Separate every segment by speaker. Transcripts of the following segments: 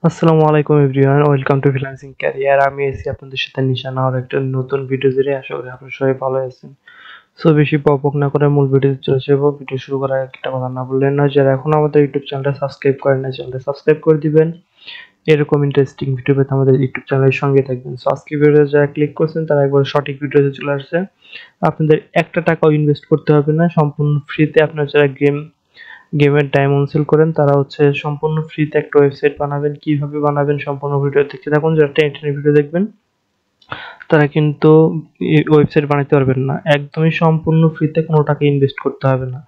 Speaker 1: আসসালামু আলাইকুম everyone, welcome to freelancing career. আমি এসি আপনাদের সাথে নিশান আর একটা নতুন ভিডিও জুড়ে। আশা করি আপনারা সবাই ভালো আছেন। সো বেশি বকবক না করে মূল ভিডিওতে চলে যাবো। ভিডিও শুরু করার আগে একটা কথা না বললেন না, যারা এখন আমাদের ইউটিউব চ্যানেলটা সাবস্ক্রাইব করেন না, চ্যানেলটা সাবস্ক্রাইব করে দিবেন। এরকম ইন্টারেস্টিং ভিডিও পেতে আমাদের ইউটিউব চ্যানেলের সঙ্গে থাকবেন। সো আজকে ভিডিও যারা ক্লিক করছেন তারা একবার সঠিক ভিডিওতে চলে আসছে। আপনাদের একটা টাকাও ইনভেস্ট করতে হবে না, সম্পূর্ণ ফ্রিতে। আপনারা যারা গেমের ডায়মন্ড সেল করেন তারা সম্পূর্ণ ফ্রিতে একটা ওয়েবসাইট বানাবেন। কিভাবে বানাবেন সম্পূর্ণ ভিডিও দেখতে থাকুন। যারা টেনে ভিডিও দেখবেন তারা কিন্তু ওয়েবসাইট বানাতে পারবেন না। একদমই সম্পূর্ণ ফ্রিতে, কোনো টাকা ইনভেস্ট করতে হবে না।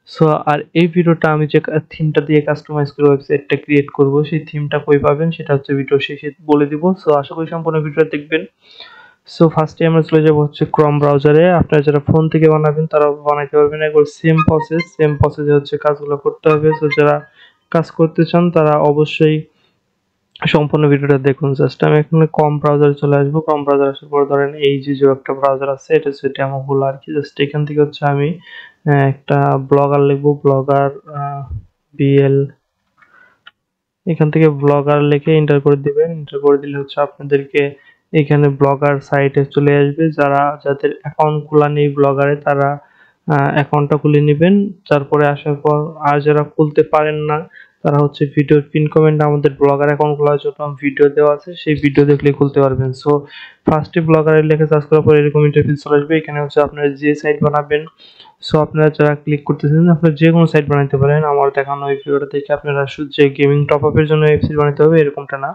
Speaker 1: সো আর এই ভিডিওটা আমি যে থিমটা দিয়ে কাস্টমাইজ করে ওয়েবসাইটটা ক্রিয়েট করব, সেই থিমটা কই পাবেন সেটা ভিডিও শেষে বলে দিব। সো আশা করি সম্পূর্ণ ভিডিওটা দেখবেন। সো ফার্স্টে আমরা চলে যাব ক্রোম ব্রাউজারে। আপনারা যারা ফোন থেকে বানাবেন তারা বানাইতে পারবেন। একবার সেম প্রসেসে কাজগুলো করতে হবে। সো যারা কাজ করতে চান তারা অবশ্যই সম্পূর্ণ ভিডিওটা দেখুন। জাস্ট আমি এখানে ক্রোম ব্রাউজারে চলে আসবো। ক্রোম ব্রাউজার আসার পর ধরেন এই যে একটা ব্রাউজার আছে, এটা হচ্ছে ডেমোগুলো আর কি। জাস্ট এখান থেকে আমি একটা ব্লগার লিখবো, ব্লগার বিএল। এখান থেকে ব্লগার লিখে এন্টার করে দিবেন। এন্টার করে দিলে আপনাদেরকে এখানে ব্লগার সাইটে চলে আসবে। যাদের অ্যাকাউন্ট খোলা নেই ব্লগারে তারা অ্যাকাউন্টটা খুলে নেবেন। তারপরে আসার পর আর যারা খুলতে পারেন না তারা ভিডিওর পিন কমেন্টে আমাদের ব্লগার অ্যাকাউন্ট খোলার জন্য ভিডিও দেওয়া আছে, সেই ভিডিও দেখলে খুলতে পারবেন। সো ফার্স্টে ব্লগারে লিখে সার্চ করার পর এরকম ইন্টারফেস চলে আসবে। এখানে আপনারা যে সাইট বানাবেন, সো আপনারা যারা ক্লিক করতেছেন আপনারা যে কোনো সাইট বানাতে পারেন। আমার দেখানো এই ভিডিওটা দেখে আপনারা শুধু যে গেমিং টপ আপের জন্য ওয়েবসাইট বানাতে হবে এরকমটা না,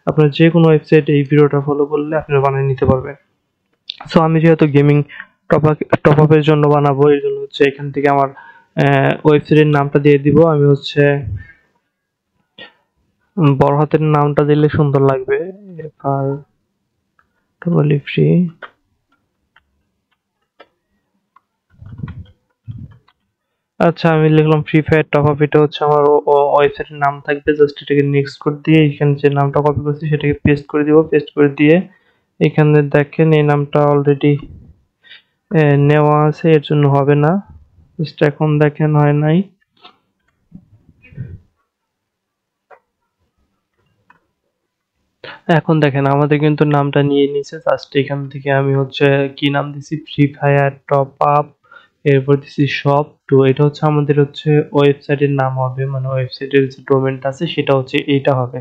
Speaker 1: আপনারা যে কোনো ওয়েবসাইট এই ভিডিওটা ফলো করলে আপনারা বানিয়ে নিতে পারবেন। সো আমি যেহেতু গেমিং টপ আপের জন্য বানাবো, এর জন্য এখান থেকে আমার ওয়েবসাইটের নামটা দিয়ে দিব। আমি বড় হাতের নামটা দিলে সুন্দর লাগবে। এবার টোটালি ফ্রি। আচ্ছা, আমি লিখলাম ফ্রি ফায়ার টপ আপ। এটা আমার ওয়েবসাইটের নাম থাকবে। জাস্ট এটাকে নেক্সট করে দিয়ে এখানে যে নামটা কপি করছি সেটাকে পেস্ট করে দিব। পেস্ট করে দিয়ে এখানে দেখেন এই নামটা অলরেডি নেওয়া আছে, এর জন্য হবে না। জাস্ট এখন দেখেন হয় নাই। এখন দেখেন আমাদের কিন্তু নামটা নিয়ে নিছে। জাস্ট এখান থেকে আমি কি নাম দিছি, ফ্রি ফায়ার টপ আপ, এরপর দিছি শপ টু। এটা আমাদের ওয়েবসাইটের নাম হবে, মানে ওয়েবসাইটের যে ডোমেনটা আছে সেটা এইটা হবে।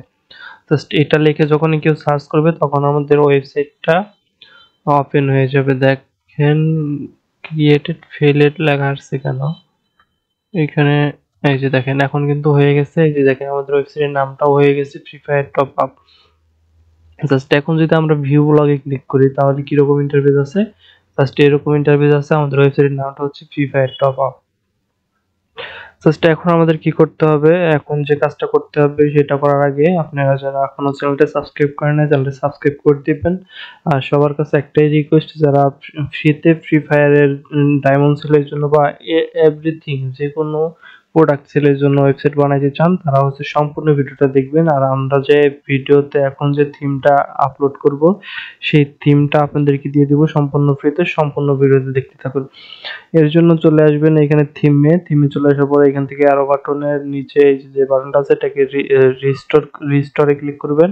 Speaker 1: জাস্ট এটা লিখে যখনই কেউ সার্চ করবে তখন আমাদের ওয়েবসাইটটা ওপেন হয়ে যাবে। দেখেন ক্রিয়েটেড ফেলেড লেখা আসছে কেন এখানে? এই যে দেখেন এখন কিন্তু হয়ে গেছে। এই যে দেখেন আমাদের ওয়েবসাইটের নামটাও হয়ে গেছে, free fire top up. Just এখন যদি আমরা ভিউ ব্লগে ক্লিক করি তাহলে কিরকম ইন্টারফেস আছে? জাস্ট এরকম ইন্টারফেস আছে। আমাদের ওয়েবসাইটের নামটা free fire top up. Just এখন আমাদের কি করতে হবে, এখন যে কাজটা করতে হবে সেটা করার আগে আপনারা যারা এখনো চ্যানেলটা সাবস্ক্রাইব করেন না, চ্যানেলটা সাবস্ক্রাইব করে দিবেন। আর সবার কাছে একটাই রিকোয়েস্ট, যারা ফ্রিতে ফ্রি ফায়ারের ডায়মন্ড সেলের জন্য বা এভরিথিং যে কোনো প্রোডাক্ট সেলের জন্য ওয়েবসাইট বানাইতে চান তারা সম্পূর্ণ ভিডিওটা দেখবেন। আর আমরা যে ভিডিওতে এখন যে থিমটা আপলোড করব সেই থিমটা আপনাদেরকে দিয়ে দিব সম্পূর্ণ ফ্রিতে। সম্পূর্ণ ভিডিওতে দেখতে থাকুন। এর জন্য চলে আসবেন এখানে থিমে চলে আসার পরে এখান থেকে আরো বাটনের নিচে এই যে বাটনটা আছে এটাকে রিস্টোরে ক্লিক করবেন।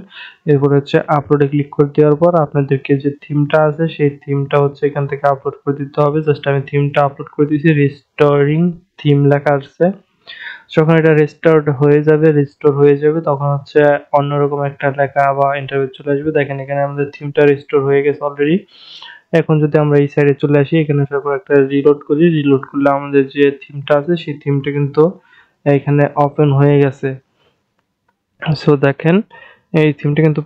Speaker 1: এরপর আপলোডে ক্লিক করে দেওয়ার পর আপনাদেরকে যে থিমটা আছে সেই থিমটা এখান থেকে আপলোড করে দিতে হবে। জাস্ট আমি থিমটা আপলোড করে দিয়েছি, রিস্টোরিং থিম লেখা আসছে। যখন এটা রিস্টোর হয়ে যাবে তখন অন্যরকম একটা লেখা বা ইন্টারভিউ চলে আসবে। দেখেন এখানে আমাদের থিমটা রিস্টোর হয়ে গেছে অলরেডি। এখন যদি আমরা এই সাইডে চলে আসি, এখানে তারপর একটা রিলোড করি। রিলোড করলে আমাদের যে থিমটা আছে সেই থিমটা কিন্তু এখানে ওপেন হয়ে গেছে। সো দেখেন এই থিমটা কিন্তু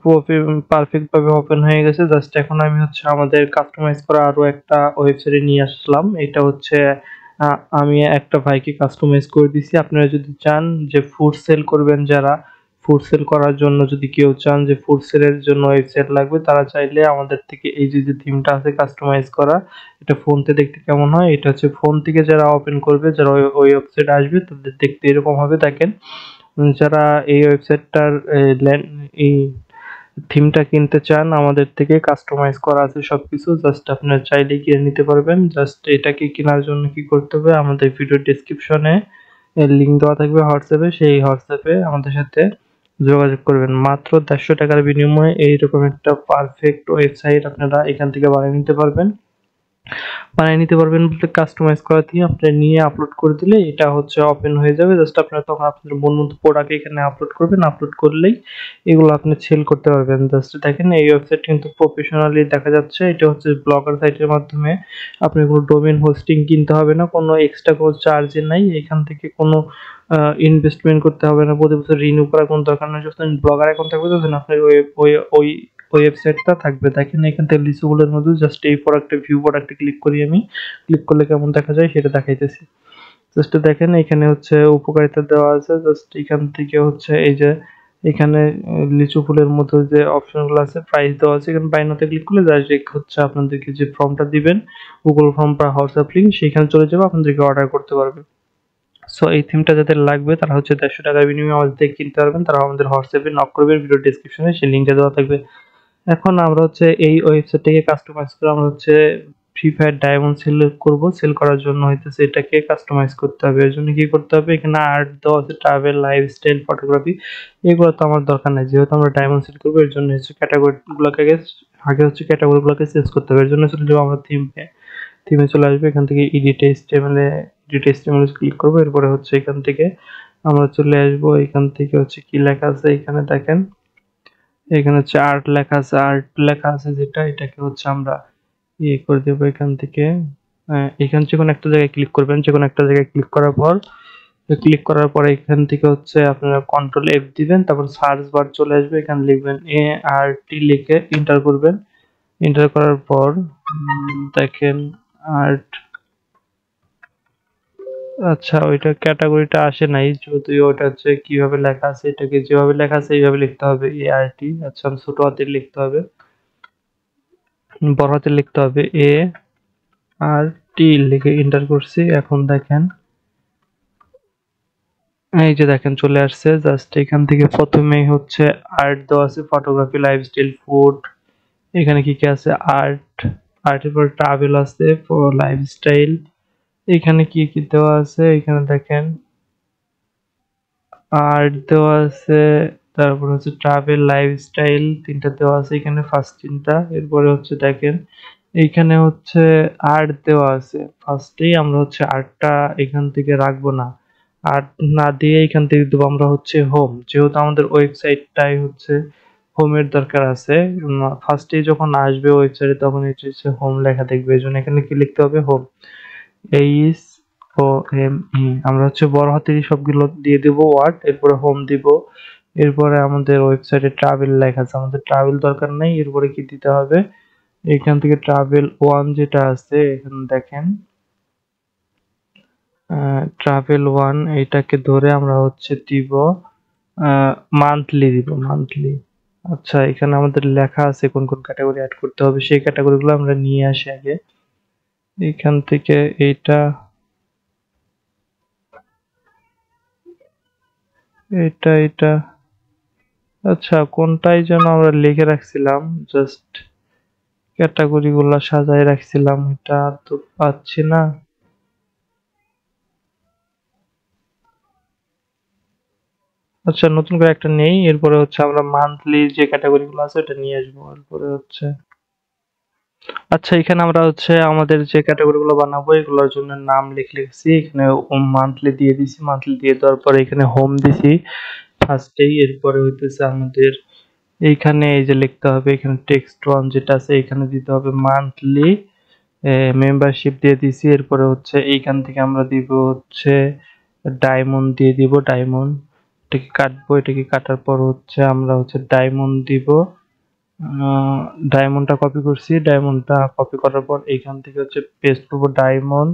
Speaker 1: পারফেক্ট ভাবে ওপেন হয়ে গেছে। জাস্ট এখন আমি আমাদের কাস্টমাইজ করা আরো একটা ওয়েবসাইটে নিয়ে আসলাম। এটা আমি একটা ভাইকে কাস্টমাইজ করে দিছি। আপনারা যদি চান যে ফুড সেল করবেন, যারা ফুড সেল করার জন্য যদি কেউ চান যে ফুড সেলের জন্য ওয়েবসাইট লাগবে, তারা চাইলে আমাদের থেকে এই যে থিমটা আছে কাস্টমাইজ করা, এটা ফোনতে দেখতে কেমন হয়, এটা ফোন থেকে যারা ওপেন করবে, যারা ওই ওয়েবসাইটে আসবে তাদের দেখতে এরকম হবে। দেখেন যারা এই ওয়েবসাইটটার এই থিমটা কিনতে চান আমাদের থেকে কাস্টমাইজ করা আছে সবকিছু। জাস্ট আপনারা চাইলেই কিনে নিতে পারবেন। জাস্ট এটাকে কেনার জন্য কি করতে হবে, আমাদের ভিডিও ডেসক্রিপশনে লিংক দেওয়া থাকবে হোয়াটসঅ্যাপে, সেই হোয়াটসঅ্যাপে আমাদের সাথে যোগাযোগ করবেন। মাত্র ১৫০ টাকার বিনিময়ে এইরকম একটা পারফেক্ট ওয়েবসাইট আপনারা এখান থেকে বানিয়ে নিতে পারবেন। বানিয়ে নিতে পারবেন বলতে কাস্টমাইজ করা দিয়ে আপনি নিয়ে আপলোড করে দিলে এটা হচ্ছে ওপেন হয়ে যাবে। জাস্ট আপনারা তখন আপনাদের মন মতো প্রোডাক্ট এখানে আপলোড করবেন। আপলোড করলেই এগুলো আপনি সেল করতে পারবেন। জাস্ট দেখেন এই ওয়েবসাইট কিন্তু প্রফেশনালি দেখা যাচ্ছে। এটা হচ্ছে ব্লগার সাইটের মাধ্যমে আপনি কোনো ডোমেইন হোস্টিং কিনতে হবে না, কোনো এক্সট্রা কোনো চার্জ নাই। এখান থেকে কোনো ইনভেস্টমেন্ট করতে হবে না, প্রতি বছর রিনিউ করার কোনো দরকার নেই। যখন ব্লগার অ্যাকাউন্ট থাকবে তখন আপনার ওই ওয়েবসাইটটা থাকবে। দেখেন এখান থেকে লিস্টগুলোর মধ্যে জাস্ট এই প্রোডাক্টে ভিউ প্রোডাক্টে ক্লিক করি আমি। ক্লিক করলে কেমন দেখা যায় সেটা দেখাইতেছি। জাস্ট দেখেন এখানে হচ্ছে উপকারিতা দেওয়া আছে। জাস্ট এখান থেকে হচ্ছে এই যে এখানে লিচু ফুলের মতো যে অপশনগুলো আছে প্রাইস দেওয়া আছে। এখানে বাই নাওতে ক্লিক করলে ডাইরেক্ট হচ্ছে আপনাদেরকে যে ফর্মটা দিবেন গুগল ফর্ম বা হোয়াটসঅ্যাপ লিংক সেখানে চলে যাবে, আপনাদেরকে অর্ডার করতে পারবে। সো এই থিমটা যাদের লাগবে তারা হচ্ছে ১৫০ টাকার বিনিময়ে আমাদের থেকে কিনতে পারবেন। তারা আমাদের হোয়াটসঅ্যাপে নক করবেন, ভিডিও ডেসক্রিপশনে সেই লিংকটা দেওয়া থাকবে। এখন আমরা হচ্ছে এই ওয়েবসাইটটাকে কাস্টমাইজ করে আমরা হচ্ছে ফ্রি ফায়ার ডায়মন্ড সেল করব। সেল করার জন্য হইতেছে এটাকে কাস্টমাইজ করতে হবে। এর জন্য কি করতে হবে, এখানে আর্ট দেওয়া আছে, ট্রাভেল, লাইফস্টাইল, ফটোগ্রাফি। এগুলো তো আমার দরকার নাই, যেহেতু আমরা ডায়মন্ড সেল করবো। এর জন্য হচ্ছে ক্যাটাগরি গুলোকে আগে হচ্ছে ক্যাটাগরি গুলোকে চেঞ্জ করতে হবে। এর জন্য চলে যাবো আমরা থিমে চলে আসবে। এখান থেকে এডিট এইচটিএমএল ক্লিক করবো। এরপরে হচ্ছে এখান থেকে আমরা চলে আসবো। এখান থেকে হচ্ছে কি লেখা আছে এখানে দেখেন, এখানে হচ্ছে আর্ট লেখা আছে। আর্ট লেখা আছে যেটা, এটাকে হচ্ছে আমরা ইয়ে করে দেবো এখান থেকে। এখান যে কোনো একটা জায়গায় ক্লিক করবেন। যে কোনো একটা জায়গায় ক্লিক করার পরে এখান থেকে হচ্ছে আপনারা কন্ট্রোল এফ দিবেন, তারপর সার্চ বার চলে আসবে। এখানে লিখবেন ART লিখে এন্টার করবেন। এন্টার করার পর দেখেন আর্ট, আচ্ছা ওইটা ক্যাটাগরিটা আসে নাই, যদিও ওটা হচ্ছে কিভাবে লেখা আছে, এটাকে যেভাবে লেখা আছে এইভাবে লিখতে হবে ART। আচ্ছা ছোট হাতের লিখতে হবে, বড় হাতের লিখতে হবে ART লিখে এন্টার করছি। এখন দেখেন এই যে দেখেন চলে আসছে। জাস্ট এখান থেকে প্রথমেই হচ্ছে আর্ট দেওয়া আছে, ফটোগ্রাফি, লাইফস্টাইল, ফুড। এখানে কি কি আছে, আর্টের পর ট্রাভেল আছে, লাইফস্টাইল। এখানে কি কি দেওয়া আছে এখানে দেখেন, আর্ট দেওয়া আছে, তারপর হচ্ছে ট্রাভেল, লাইফস্টাইল তিনটা দেওয়া আছে এখানে, ফার্স্ট তিনটা। এরপরে হচ্ছে দেখেন এইখানে হচ্ছে আর্ট দেওয়া আছে। ফার্স্টেই আমরা হচ্ছে আর্টটা এখান থেকে রাখবো না, আর্ট না দিয়ে এখান থেকে দেবো আমরা হচ্ছে হোম। যেহেতু আমাদের ওয়েবসাইটটাই হচ্ছে হোমের দরকার আছে, ফার্স্টেই যখন আসবে ওয়েবসাইটে তখন এটা হচ্ছে হোম লেখা দেখবে। এই জন্য এখানে কি লিখতে হবে, হোম, HOME। আমরা হচ্ছে বড় হাতের সবগুলো দিয়ে দিব ওয়ার্ড, এরপরে হোম দিব। এরপরে আমাদের ওয়েবসাইটে ট্রাভেল লেখা আছে, আমাদের ট্রাভেল দরকার নেই। এরপরে কি দিতে হবে, এখান থেকে ট্রাভেল ওয়ান যেটা আছে এখানে দেখেন, ট্রাভেল ওয়ান এইটাকে ধরে আমরা হচ্ছে দিব মান্থলি দিব, মান্থলি। আচ্ছা এখানে আমাদের লেখা আছে কোন কোন ক্যাটাগরি অ্যাড করতে হবে, সেই ক্যাটাগরিগুলো আমরা নিয়ে আসি আগে। এখান থেকে এইটা, এটা আচ্ছা কোনটাই যেন আমরা লিখে রাখছিলাম, জাস্ট ক্যাটাগরি গুলা সাজায় রাখছিলাম, এটা তো পাচ্ছি না। আচ্ছা নতুন করে একটা নেই, এরপরে হচ্ছে আমরা মান্থলি যে ক্যাটাগরি গুলো আছে এটা নিয়ে আসবো। এরপরে হচ্ছে আচ্ছা এখানে আমরা হচ্ছে আমাদের যে ক্যাটাগরি গুলো বানাবো এগুলোর জন্য নাম লিখছি। এখানে মান্থলি দিয়ে দিছি, মান্থলি দিয়ে দেওয়ার পরে এখানে হোম দিছি ফার্স্টেই। এরপরে হইতেছে আমাদের এইখানে এই যে লিখতে হবে, এখানে টেক্সট ওয়ান যেটা আছে এখানে দিতে হবে মান্থলি মেম্বারশিপ দিয়ে দিছি। এরপরে হচ্ছে এইখান থেকে আমরা দিব হচ্ছে ডায়মন্ড দিয়ে দিব, ডায়মন্ড। এটাকে কাটবো, এটাকে কাটার পর হচ্ছে আমরা হচ্ছে ডায়মন্ড দিব। ডায়মন্ডটা কপি করছি, ডায়মন্ডটা কপি করার পর এইখান থেকে হচ্ছে পেস্ট করবো ডায়মন্ড।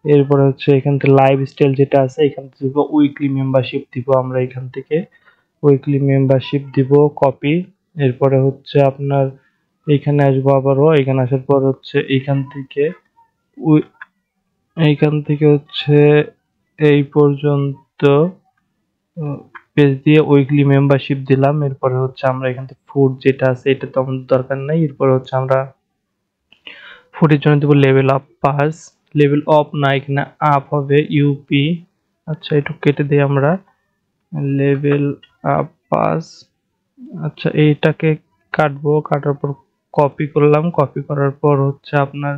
Speaker 1: এরপরে হচ্ছে এখান থেকে লাইফ স্টাইল যেটা আছে এখান থেকে দিব উইকলি মেম্বারশিপ দিব আমরা, এখান থেকে উইকলি মেম্বারশিপ দিব কপি। এরপরে হচ্ছে আপনার এইখানে আসবো আবারও, এখানে আসার পর হচ্ছে এইখান থেকে হচ্ছে এই পর্যন্ত পেজ দিয়ে উইকলি মেম্বারশিপ দিলাম। এরপরে হচ্ছে আমরা এখান থেকে ফুড যেটা আছে এটা তো আমাদের দরকার নাই। এরপরে হচ্ছে আমরা ফুডের জন্য দেবো level up pass, level of না এখানে আপ হবে ইউপি। আচ্ছা একটু কেটে দিই আমরা, লেভেল পাস। আচ্ছা এইটাকে কাটবো, কাটার পর কপি করলাম, কপি করার পর হচ্ছে আপনার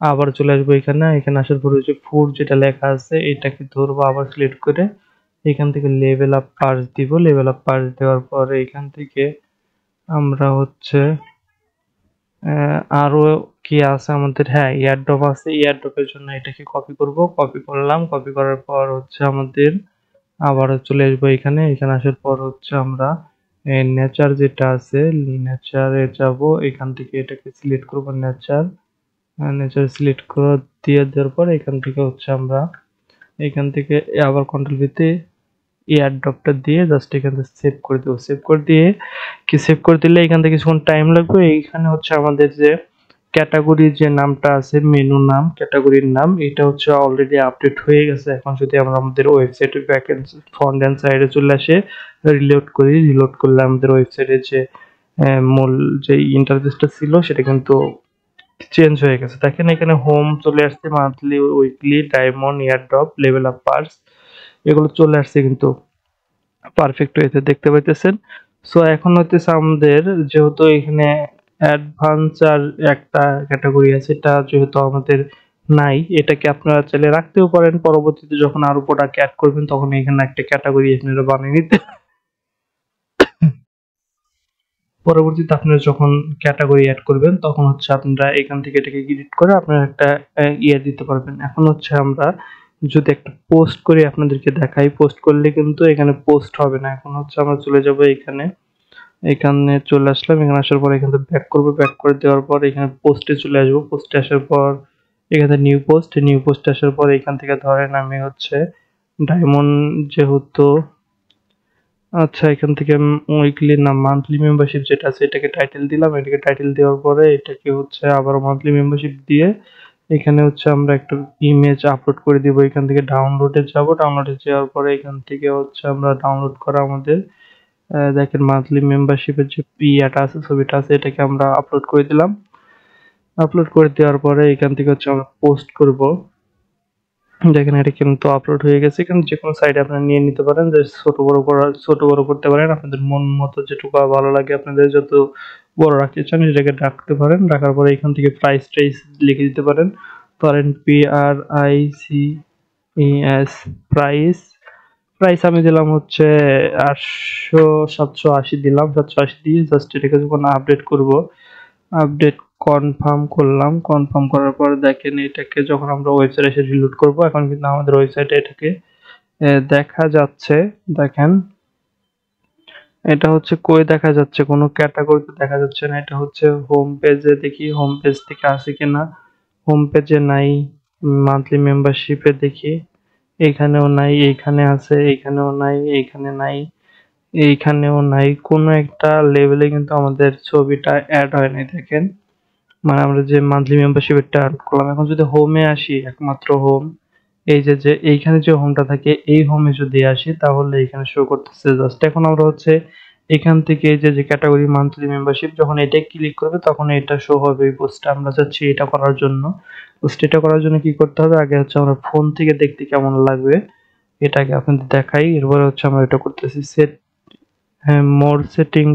Speaker 1: আবার চলে আসবো এখানে, এখানে আসার পর হচ্ছে ফুড যেটা লেখা আছে এটাকে ধরবো, আবার সিলেক্ট করে এখান থেকে লেভেল আপ পার্স দিব। লেভেল আপ পার্স দেওয়ার পরে এখান থেকে আমরা হচ্ছে আরো কি আছে আমাদের, হ্যাঁ এয়ারড্রপ আছে, এয়ারড্রপের জন্য এটাকে কপি করব, কপি করলাম, কপি করার পর হচ্ছে আমাদের আবারও চলে আসবো এখানে, এখানে আসার পর হচ্ছে আমরা নেচার যেটা আছে নেচারে যাব, এখান থেকে এটাকে সিলেক্ট করব নেচার, নেচার সিলেক্ট করে দিয়ে দেওয়ার পর এখান থেকে হচ্ছে আমরা এখান থেকে আবার কন্ট্রোল ভিতে এয়ারড্রপটা দিয়ে জাস্ট এখান থেকে সেভ করে দেবো। সেভ করে দিয়ে কি সেভ করে দিলে এখান থেকে কিছুক্ষণ টাইম লাগবে। এইখানে হচ্ছে আমাদের যে ক্যাটাগরির যে নামটা আছে, মেনু নাম, ক্যাটাগরির নাম, এটা হচ্ছে অলরেডি আপডেট হয়ে গেছে। এখন যদি আমরা আমাদের ওয়েবসাইটের ব্যাকএন্ড ফ্রন্ট এন্ড সাইডে চলে আসে রিলোড করি, রিলোড করলে আমাদের ওয়েবসাইটের যে মূল যে ইন্টারফেসটা ছিল সেটা কিন্তু চেঞ্জ হয়ে গেছে। দেখেন এখানে হোম চলে আসছে, monthly, weekly, diamond, airdrop, level up pass, এগুলো চলে আসছে কিন্তু পারফেক্ট ওয়েতে দেখতে পাইতেছেন। সো এখন হইতেছে আমাদের, যেহেতু এখানে অ্যাডভান্স আর একটা ক্যাটাগরি আছে, এটা যেহেতু আমাদের নাই, এটাকে আপনারা চাইলে রাখতেও পারেন, পরবর্তীতে যখন আরো প্রোডাক্ট অ্যাড করবেন তখন এখানে একটা ক্যাটাগরি আপনারা বানিয়ে নিতে, পরবর্তীতে আপনারা যখন ক্যাটাগরি অ্যাড করবেন তখন হচ্ছে আপনারা এখান থেকে এটাকে এডিট করে আপনারা একটা ইয়ে দিতে পারবেন। এখন হচ্ছে আমরা যদি একটা পোস্ট করি আপনাদেরকে দেখাই, পোস্ট করলে কিন্তু এখানে পোস্ট হবে না। এখন হচ্ছে আমরা চলে যাব এখানে, এখানে চলে আসলাম, এখানে আসার পর এখান থেকে ব্যাক করবো, ব্যাক করে দেওয়ার পর এখানে পোস্টে চলে আসবো, পোস্টে আসার পর এখানে নিউ পোস্ট, নিউ পোস্টে আসার পর এখান থেকে ধরেন আমি হচ্ছে ডায়মন্ড যেহেতু, আচ্ছা এখান থেকে উইকলি না মান্থলি মেম্বারশিপ যেটা আছে এটাকে টাইটেল দিলাম, এটাকে টাইটেল দেওয়ার পরে এটাকে হচ্ছে আবার মান্থলি মেম্বারশিপ দিয়ে এখানে হচ্ছে আমরা একটা ইমেজ আপলোড করে দিব। এখান থেকে ডাউনলোডে যাব, ডাউনলোডে যাওয়ার পরে এখান থেকে হচ্ছে আমরা ডাউনলোড করা আমাদের দেখেন মান্থলি মেম্বারশিপের যে ইয়াটা আছে, ছবিটা আছে, এটাকে আমরা আপলোড করে দিলাম। আপলোড করে দেওয়ার পরে এখান থেকে হচ্ছে আমরা পোস্ট করব। দেখেন এটা কিন্তু আপলোড হয়ে গেছে। এখানে যে কোনো সাইডে আপনারা নিয়ে নিতে পারেন, যে ছোট বড় করা, ছোট বড় করতে পারেন আপনাদের মন মতো, যেটুকু ভালো লাগে আপনাদের, যত বড় রাখতে চান এটাকে রাখতে পারেন। রাখার পরে এখান থেকে প্রাইস টাইস লিখে দিতে পারেন, ধরেন PRICES প্রাইস, প্রাইস আমি দিলাম হচ্ছে 800 780 দিলাম, 780 দিয়ে জাস্ট এটাকে যখন আপডেট করব, আপডেট কনফার্ম করলাম, কনফার্ম করার পর দেখেন এটাকে যখন আমরা ওয়েবসাইটে এসে রিলোড করব, এখন কিন্তু আমাদের ওয়েবসাইটে এটাকে দেখা যাচ্ছে। দেখেন এটা হচ্ছে কই দেখা যাচ্ছে, কোনো ক্যাটাগরিতে দেখা যাচ্ছে না, এটা হচ্ছে হোম পেজে, দেখি হোম পেজ থেকে আছে কিনা, হোম পেজে নাই। মান্থলি মেম্বারশিপে দেখি, এখানেও নাই, এইখানে আছে, এইখানেও নাই, এইখানে নাই, এইখানেও নাই, কোনো একটা লেভেলে কিন্তু আমাদের ছবিটা অ্যাড হয় নাই। দেখেন মানে আমরা যে মান্থলি মেম্বারশিপটা অ্যাড করলাম, এখন যদি হোমে আসি, একমাত্র হোম, এই যে যে এইখানে যে হোমটা থাকে এই হোমে যদি আসি তাহলে এখানে শো করতেছে জাস্ট। এখন আমরা হচ্ছে এখান থেকে এই যে যে ক্যাটাগরি মান্থলি মেম্বারশিপ, যখন এটা ক্লিক করবে তখন এটা শো হবে এই পোস্টটা। আমরা চাচ্ছি এটা করার জন্য, পোস্ট এটা করার জন্য কি করতে হবে, আগে হচ্ছে আমরা ফোন থেকে দেখতে কেমন লাগবে এটাকে আপনাদের দেখাই, এরপরে হচ্ছে আমরা এটা করতেছি সেট, হ্যাঁ মোর সেটিং,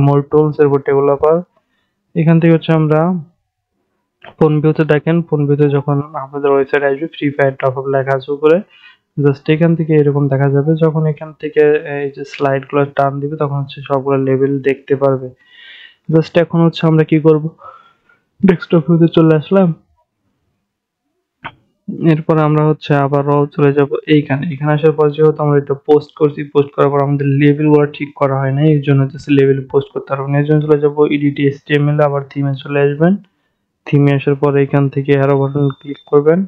Speaker 1: মোর টুলস, এরপর ডেভেলপার, এখান থেকে হচ্ছে আমরা ফোন ভিউতে দেখেন, ফোন ভিউতে যখন আপনাদের ওয়েবসাইট আসবে ফ্রি ফায়ার টপ আপ লেখা আছে উপরে, জাস্ট এখান থেকে এরকম দেখা যাবে। যখন এখান থেকে এই যে স্লাইড গুলো টান দিবে তখন হচ্ছে সবগুলো লেভেল দেখতে পারবে। জাস্ট এখন হচ্ছে আমরা কি করব, ডেস্কটপ ভিউতে চলে আসলাম, এরপর আমরা হচ্ছে আবারও চলে যাব এইখানে, এখানে আসার পর যেহেতু আমরা এটা পোস্ট করছি, পোস্ট করার পর আমাদের লেভেল গুলো ঠিক করা হয় না, এই জন্য হচ্ছে লেভেল পোস্ট করতে পারবো না, এর জন্য চলে যাব এডিট HTML, আবার থিমে চলে আসবেন, থিমে আসার পর এখান থেকে অ্যারো বাটন ক্লিক করবেন,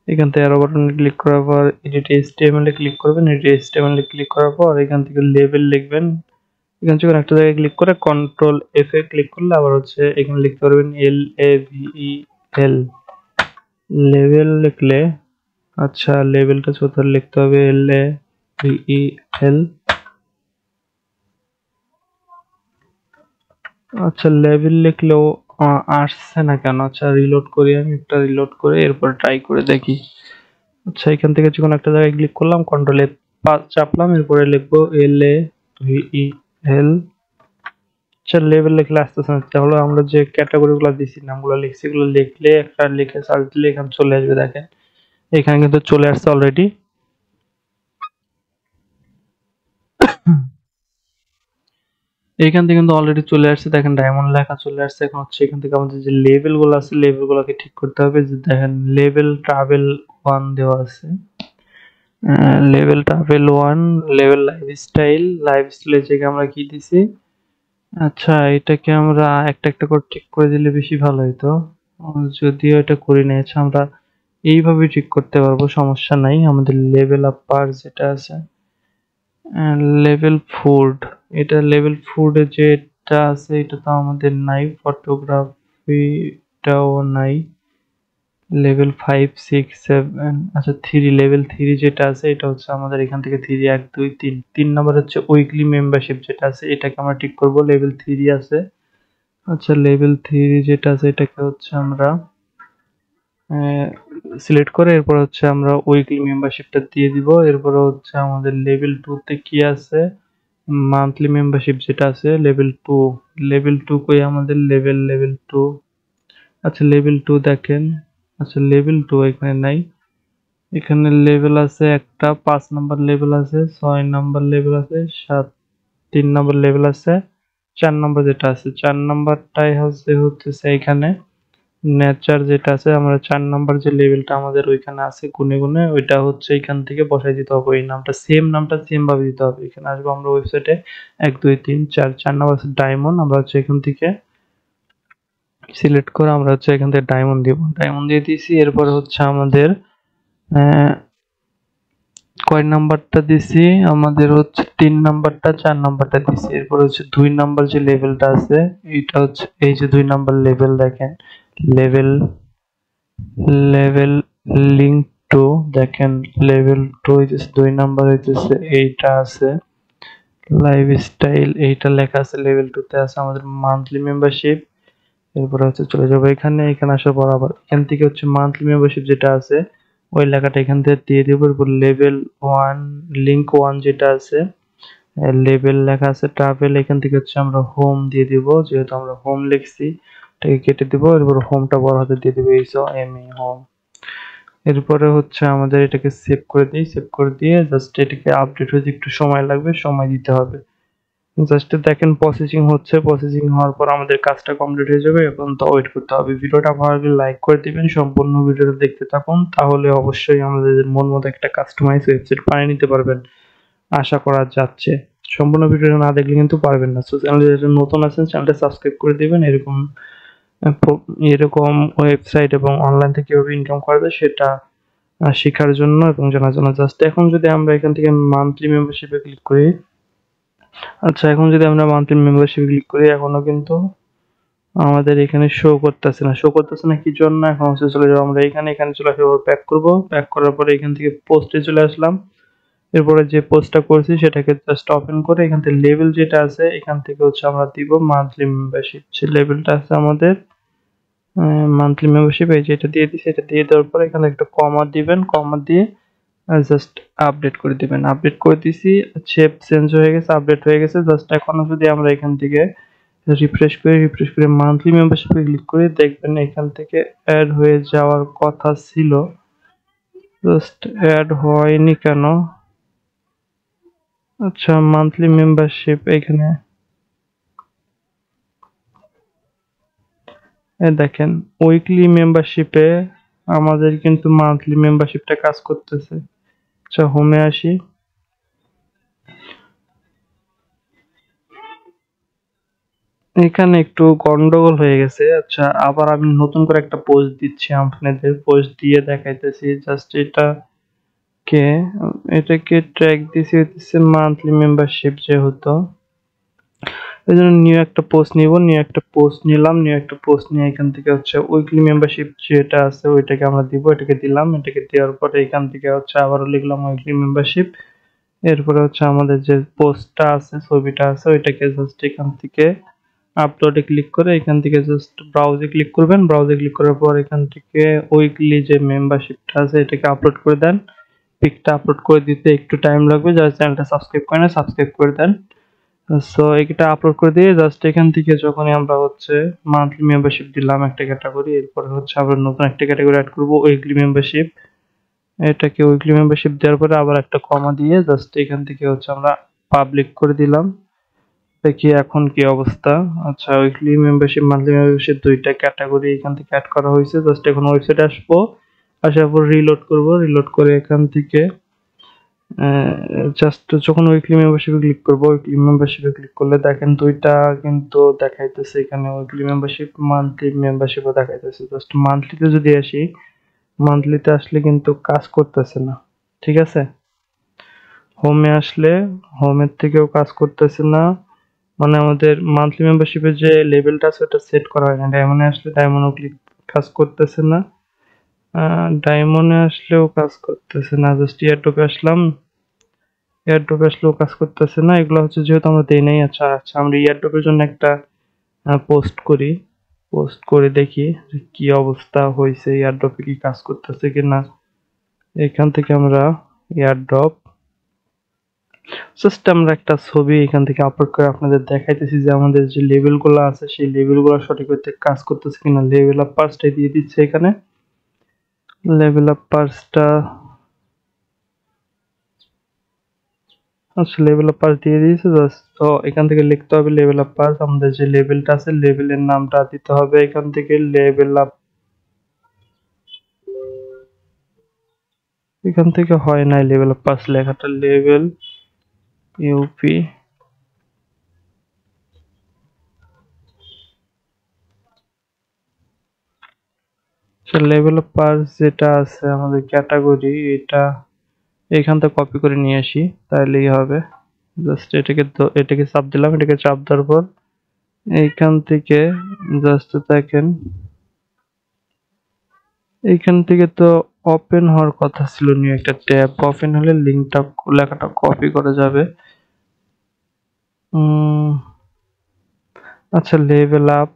Speaker 1: এখান থেকে অ্যারো বাটনে ক্লিক করার পর এডিট HTML এ ক্লিক করবেন, এডিট HTML এ ক্লিক করার পর এখান থেকে লেভেল লিখবেন, এখান থেকে একটা জায়গায় ক্লিক করে কন্ট্রোল F এ ক্লিক করলে আবার হচ্ছে এখানে লিখতে পারবেন LAVEL, লেভেল লিখলে, আচ্ছা লেভেলটা ছোট লিখতে হবে LAVEL, আচ্ছা লেভেল লিখলেও আসছে না কেন, আচ্ছা রিলোড করি, আমি একটা রিলোড করে এরপর ট্রাই করে দেখি। আচ্ছা এখান থেকে যে কোনো একটা জায়গায় ক্লিক করলাম, কন্ট্রোল F চাপলাম, এরপরে লিখবো LAVEL। আচ্ছা, লেভেল লিখলে আসতেছে না, তাহলে আমরা যে ক্যাটাগরি গুলো দিছি, নামগুলো লিখছি, এগুলো লিখলে একটা লিখে সার্চ দিলে এখানে চলে আসবে। দেখেন এখানে কিন্তু চলে আসছে অলরেডি। এখান থেকে কিন্তু অলরেডি চলে আসছে, দেখেন ডায়মন্ড লেখা চলে আসছে। এখন হচ্ছে এখান থেকে আমাদের যে লেভেল গুলো আছে, লেভেল গুলোকে ঠিক করতে হবে। যে দেখেন লেভেল ট্রাভেল 1 দেওয়া আছে, লেভেল ট্রাভেল 1, লেভেল লাইফস্টাইলের জায়গায় আমরা কি দিছি? আচ্ছা, এটাকে আমরা একটা একটা করে ঠিক করে দিলে বেশি ভালো হইতো। যদিও এটা করি নাই। আচ্ছা, আমরা এইভাবে ঠিক করতে পারবো, সমস্যা নাই। আমাদের লেভেল আপার যেটা আছে, লেভেল ফুড, এটা লেভেল ফুডে যেটা আছে এটা তো আমাদের নাই, ফটোগ্রাফিটাও নাই। লেভেল 5 6 7, আচ্ছা 3, লেভেল 3 যেটা আছে এটা হচ্ছে আমাদের এখান থেকে 3 1 2 3, 3 নাম্বার হচ্ছে উইকলি মেম্বারশিপ যেটা আছে, এটাকে আমরা ঠিক করব। লেভেল 3 আছে। আচ্ছা, লেভেল 3 যেটা আছে এটাকে হচ্ছে আমরা সিলেক্ট করে এরপর হচ্ছে আমরা উইকলি মেম্বারশিপটা দিয়ে দিব। এরপরে হচ্ছে আমাদের লেভেল 2 তে কি আছে, মান্থলি মেম্বারশিপ যেটা আছে লেভেল 2। লেভেল 2 কই আমাদের, লেভেল 2। আচ্ছা, লেভেল 2 দেখেন। আচ্ছা, লেভেল 2 এখানে নাই। এখানে লেভেল আছে একটা, 5 নাম্বার লেভেল আছে, 6 নাম্বার লেভেল আছে, 3 নাম্বার লেভেল আছে, 4 নাম্বার যেটা আছে, 4 নাম্বারটাই হচ্ছে এইখানে নেচার যেটা আছে, আমরা 4 নাম্বার যে লেভেলটা আমাদের ওইখানে আছে গুনে গুনে, ওইটা হচ্ছে এখান থেকে বসাই দিতে হবে। এই নামটা সেম ভাবে দিতে হবে। এখানে আসবো আমরা ওয়েবসাইটে, 1 2 3 4, 4 নাম্বার আছে ডায়মন্ড, আমরা হচ্ছে এখান থেকে সিলেক্ট করে আমরা হচ্ছে এখান থেকে ডায়মন্ড দিব। ডায়মন্ড দিয়ে দিয়েছি। এরপরে হচ্ছে আমাদের আহ, কয় নাম্বারটা দিছি, আমাদের হচ্ছে 3 নাম্বারটা 4 নাম্বারটা দিছি। এরপর হচ্ছে 2 নাম্বার যে লেভেলটা আছে, এটা হচ্ছে এই যে 2 নাম্বার লেভেল, দেখেন লেভেল লেভেল লিঙ্ক টু, দেখেন লেভেল 2 হইতেছে 2 নাম্বার হইতেছে এইটা আছে, লাইফস্টাইল এইটা লেখা আছে। লেভেল 2 তে আছে আমাদের মান্থলি মেম্বারশিপ। এরপরে হচ্ছে চলে যাবো এখানে, এখানে আসার পর আবার এখান থেকে হচ্ছে মান্থলি মেম্বারশিপ যেটা আছে ওই লেখাটা এখান থেকে দিয়ে দেবো। এরপর লেভেল 1 লিঙ্ক 1 যেটা আছে, লেভেল লেখা আছে ট্রাভেল, এখান থেকে হচ্ছে আমরা হোম দিয়ে দিব, যেহেতু আমরা হোম লিখছি এটাকে কেটে দিব। এরপর হোমটা বড় হাতে দিয়ে দিব, HOME হোম। এরপরে হচ্ছে আমাদের এটাকে সেভ করে দিই, সেভ করে দিয়ে জাস্ট এটাকে আপডেট হতে একটু সময় লাগবে, সময় দিতে হবে। জাস্ট দেখেন প্রসেসিং হচ্ছে, প্রসেসিং হওয়ার পর আমাদের কাজটা কমপ্লিট হয়ে যাবে, এবং তো ওয়েট করতে হবে। ভিডিওটা ভালো লাগলে লাইক করে দিবেন, সম্পূর্ণ ভিডিওটা দেখতে থাকুন, তাহলে অবশ্যই আমাদের মন মতো একটা কাস্টমাইজ ওয়েবসাইট বানিয়ে নিতে পারবেন আশা করা যাচ্ছে। সম্পূর্ণ ভিডিওটা না দেখলে কিন্তু পারবেন না। সো চ্যানেলে যারা নতুন আছেন চ্যানেলটা সাবস্ক্রাইব করে দিবেন, এরকম এরকম ওয়েবসাইট এবং অনলাইন থেকে কিভাবে ইনকাম করা যায় সেটা শেখার জন্য এবং জানার জন্য। জাস্ট এখন যদি আমরা এখান থেকে মান্থলি মেম্বারশিপে ক্লিক করি, আচ্ছা এখন যদি আমরা মান্থলি মেম্বারশিপে ক্লিক করি, এখনো কিন্তু আমাদের এখানে শো করতেছে না কি জন্য। এখন হচ্ছে চলে যাবো আমরা এখানে, এখানে চলে আসবো, প্যাক করব। প্যাক করার পরে এখান থেকে পোস্টে চলে আসলাম। এরপরে যে পোস্টটা করছি সেটাকে জাস্ট ওপেন করে এখান থেকে লেভেল যেটা আছে এখান থেকে হচ্ছে আমরা দিব মান্থলি মেম্বারশিপ। যে লেভেলটা আছে আমাদের মান্থলি মেম্বারশিপ, এই যে এটা দিয়ে দিছি, এটা দিয়ে দেওয়ার পরে এখানে একটা কমা দিবেন, কমা দিয়ে জাস্ট আপডেট করে দিবেন। আপডেট করে দিছি, শেপ চেঞ্জ হয়ে গেছে, আপডেট হয়ে গেছে। জাস্ট এখনো যদি আমরা এখান থেকে রিফ্রেশ করে মান্থলি মেম্বারশিপে ক্লিক করি, দেখবেন এখান থেকে অ্যাড হয়ে যাওয়ার কথা ছিল, জাস্ট অ্যাড হয়নি কেন। আচ্ছা, মান্থলি মেম্বারশিপ এখানে দেখেন উইকলি মেম্বারশিপে আমাদের কিন্তু মান্থলি মেম্বারশিপটা কাজ করতেছে। আচ্ছা, হোমে আসি। এখানে একটু গন্ডগোল হয়ে গেছে। আচ্ছা, আবার আমি নতুন করে একটা পোস্ট দিচ্ছি, আপনাদের পোস্ট দিয়ে দেখাইতেছি। জাস্ট কে এটাকে ট্র্যাক দিছি হচ্ছে মান্থলি মেম্বারশিপ যেহেতু, এই জন্য নিউ একটা পোস্ট নিব। নিউ একটা পোস্ট নিলাম, নিউ একটা পোস্ট নিয়ে এখান থেকে হচ্ছে উইকলি মেম্বারশিপ যেটা আছে ওইটাকে আমরা দিব, এটাকে দিলাম। এটাকে দেওয়ার পরে এখান থেকে হচ্ছে আবারও লিখলাম উইকলি মেম্বারশিপ। এরপরে হচ্ছে আমাদের যে পোস্টটা আছে, ছবিটা আছে, ওইটাকে জাস্ট এখান থেকে আপলোডে ক্লিক করে এখান থেকে জাস্ট ব্রাউজে ক্লিক করবেন। ব্রাউজে ক্লিক করার পর এখান থেকে উইকলি যে মেম্বারশিপটা আছে এটাকে আপলোড করে দেন। পিকটা আপলোড করে দিতে একটু টাইম লাগবে। যারা চ্যানেলটা সাবস্ক্রাইব করে না সাবস্ক্রাইব করে দেন। সো এটা আপলোড করে দিয়ে জাস্ট এখান থেকে যখনই আমরা হচ্ছে মান্থলি মেম্বারশিপ দিলাম একটা ক্যাটাগরি, এরপরে হচ্ছে আবার নতুন একটা ক্যাটাগরি অ্যাড করব উইকলি মেম্বারশিপ। এটাকে উইকলি মেম্বারশিপ দেওয়ার পরে আবার একটা কমা দিয়ে জাস্ট এখান থেকে হচ্ছে আমরা পাবলিক করে দিলাম। দেখি এখন কি অবস্থা। আচ্ছা, উইকলি মেম্বারশিপ মান্থলি মেম্বারশিপ দুইটা ক্যাটাগরি এখান থেকে অ্যাড করা হয়েছে। জাস্ট এখন ওয়েবসাইটে আসবো, আসার পর রিলোড করব, রিলোড করে এখান থেকে জাস্ট যখন উইকলি মেম্বারশিপে ক্লিক করব, উইকলি মেম্বারশিপে ক্লিক করলে দেখেন দুইটা কিন্তু দেখাইতেছে এখানে, উইকলি মেম্বারশিপ মান্থলি মেম্বারশিপও দেখাইতেছে। জাস্ট মান্থলিতে যদি আসি, মান্থলিতে আসলে কিন্তু কাজ করতেছে না, ঠিক আছে। হোমে আসলে হোমের থেকেও কাজ করতেছে না, মানে আমাদের মান্থলি মেম্বারশিপের যে লেভেলটা আছে ওটা সেট করা হয় না। ডায়মন্ডে আসলে ডায়মন্ডও ক্লিক কাজ করতেছে না, ডায়মন্ডে আসলেও কাজ করতেছে না। জাস্ট এয়ারড্রপে আসলাম, এয়ারড্রপে আসলেও কাজ করতেছে না। এগুলো হচ্ছে যেহেতু আমরা দেই নাই। আচ্ছা আচ্ছা, আমরা এয়ারড্রপের জন্য একটা পোস্ট করি, পোস্ট করে দেখি যে কি অবস্থা হয়েছে, এয়ারড্রপে কি কাজ করতেছে কিনা। এখান থেকে আমরা এয়ারড্রপ জাস্ট আমরা একটা ছবি এখান থেকে আপলোড করে আপনাদের দেখাইতেছি যে আমাদের যে লেভেলগুলো আছে সেই লেভেলগুলো সঠিক হতে কাজ করতেছে কিনা। লেভেল আপ পার্সটা দিয়ে দিচ্ছে এখানে, লেভেল আপ পার্সটা, আচ্ছা লেভেল আপ পার্স দিয়ে দিয়েছে। জাস্ট তো এখান থেকে লিখতে হবে লেভেল আপ পার্স, আমাদের যে লেভেলটা আছে লেভেলের নামটা দিতে হবে এখান থেকে লেভেল আপ। এখান থেকে হয় নাই লেভেল আপ পার্স লেখাটা, level UP level of pass যেটা আছে আমাদের ক্যাটাগরি, এটা এখান থেকে কপি করে নিয়ে আসি তাহলেই হবে। জাস্ট এটাকে চাপ দিলাম, এটাকে চাপ দেওয়ার পর এইখান থেকে জাস্ট দেখেন, এইখান থেকে তো ওপেন হওয়ার কথা ছিল, নিউ একটা ট্যাব ওপেন হলে লিঙ্কটা লেখাটা কপি করা যাবে। আচ্ছা লেভেল আপ,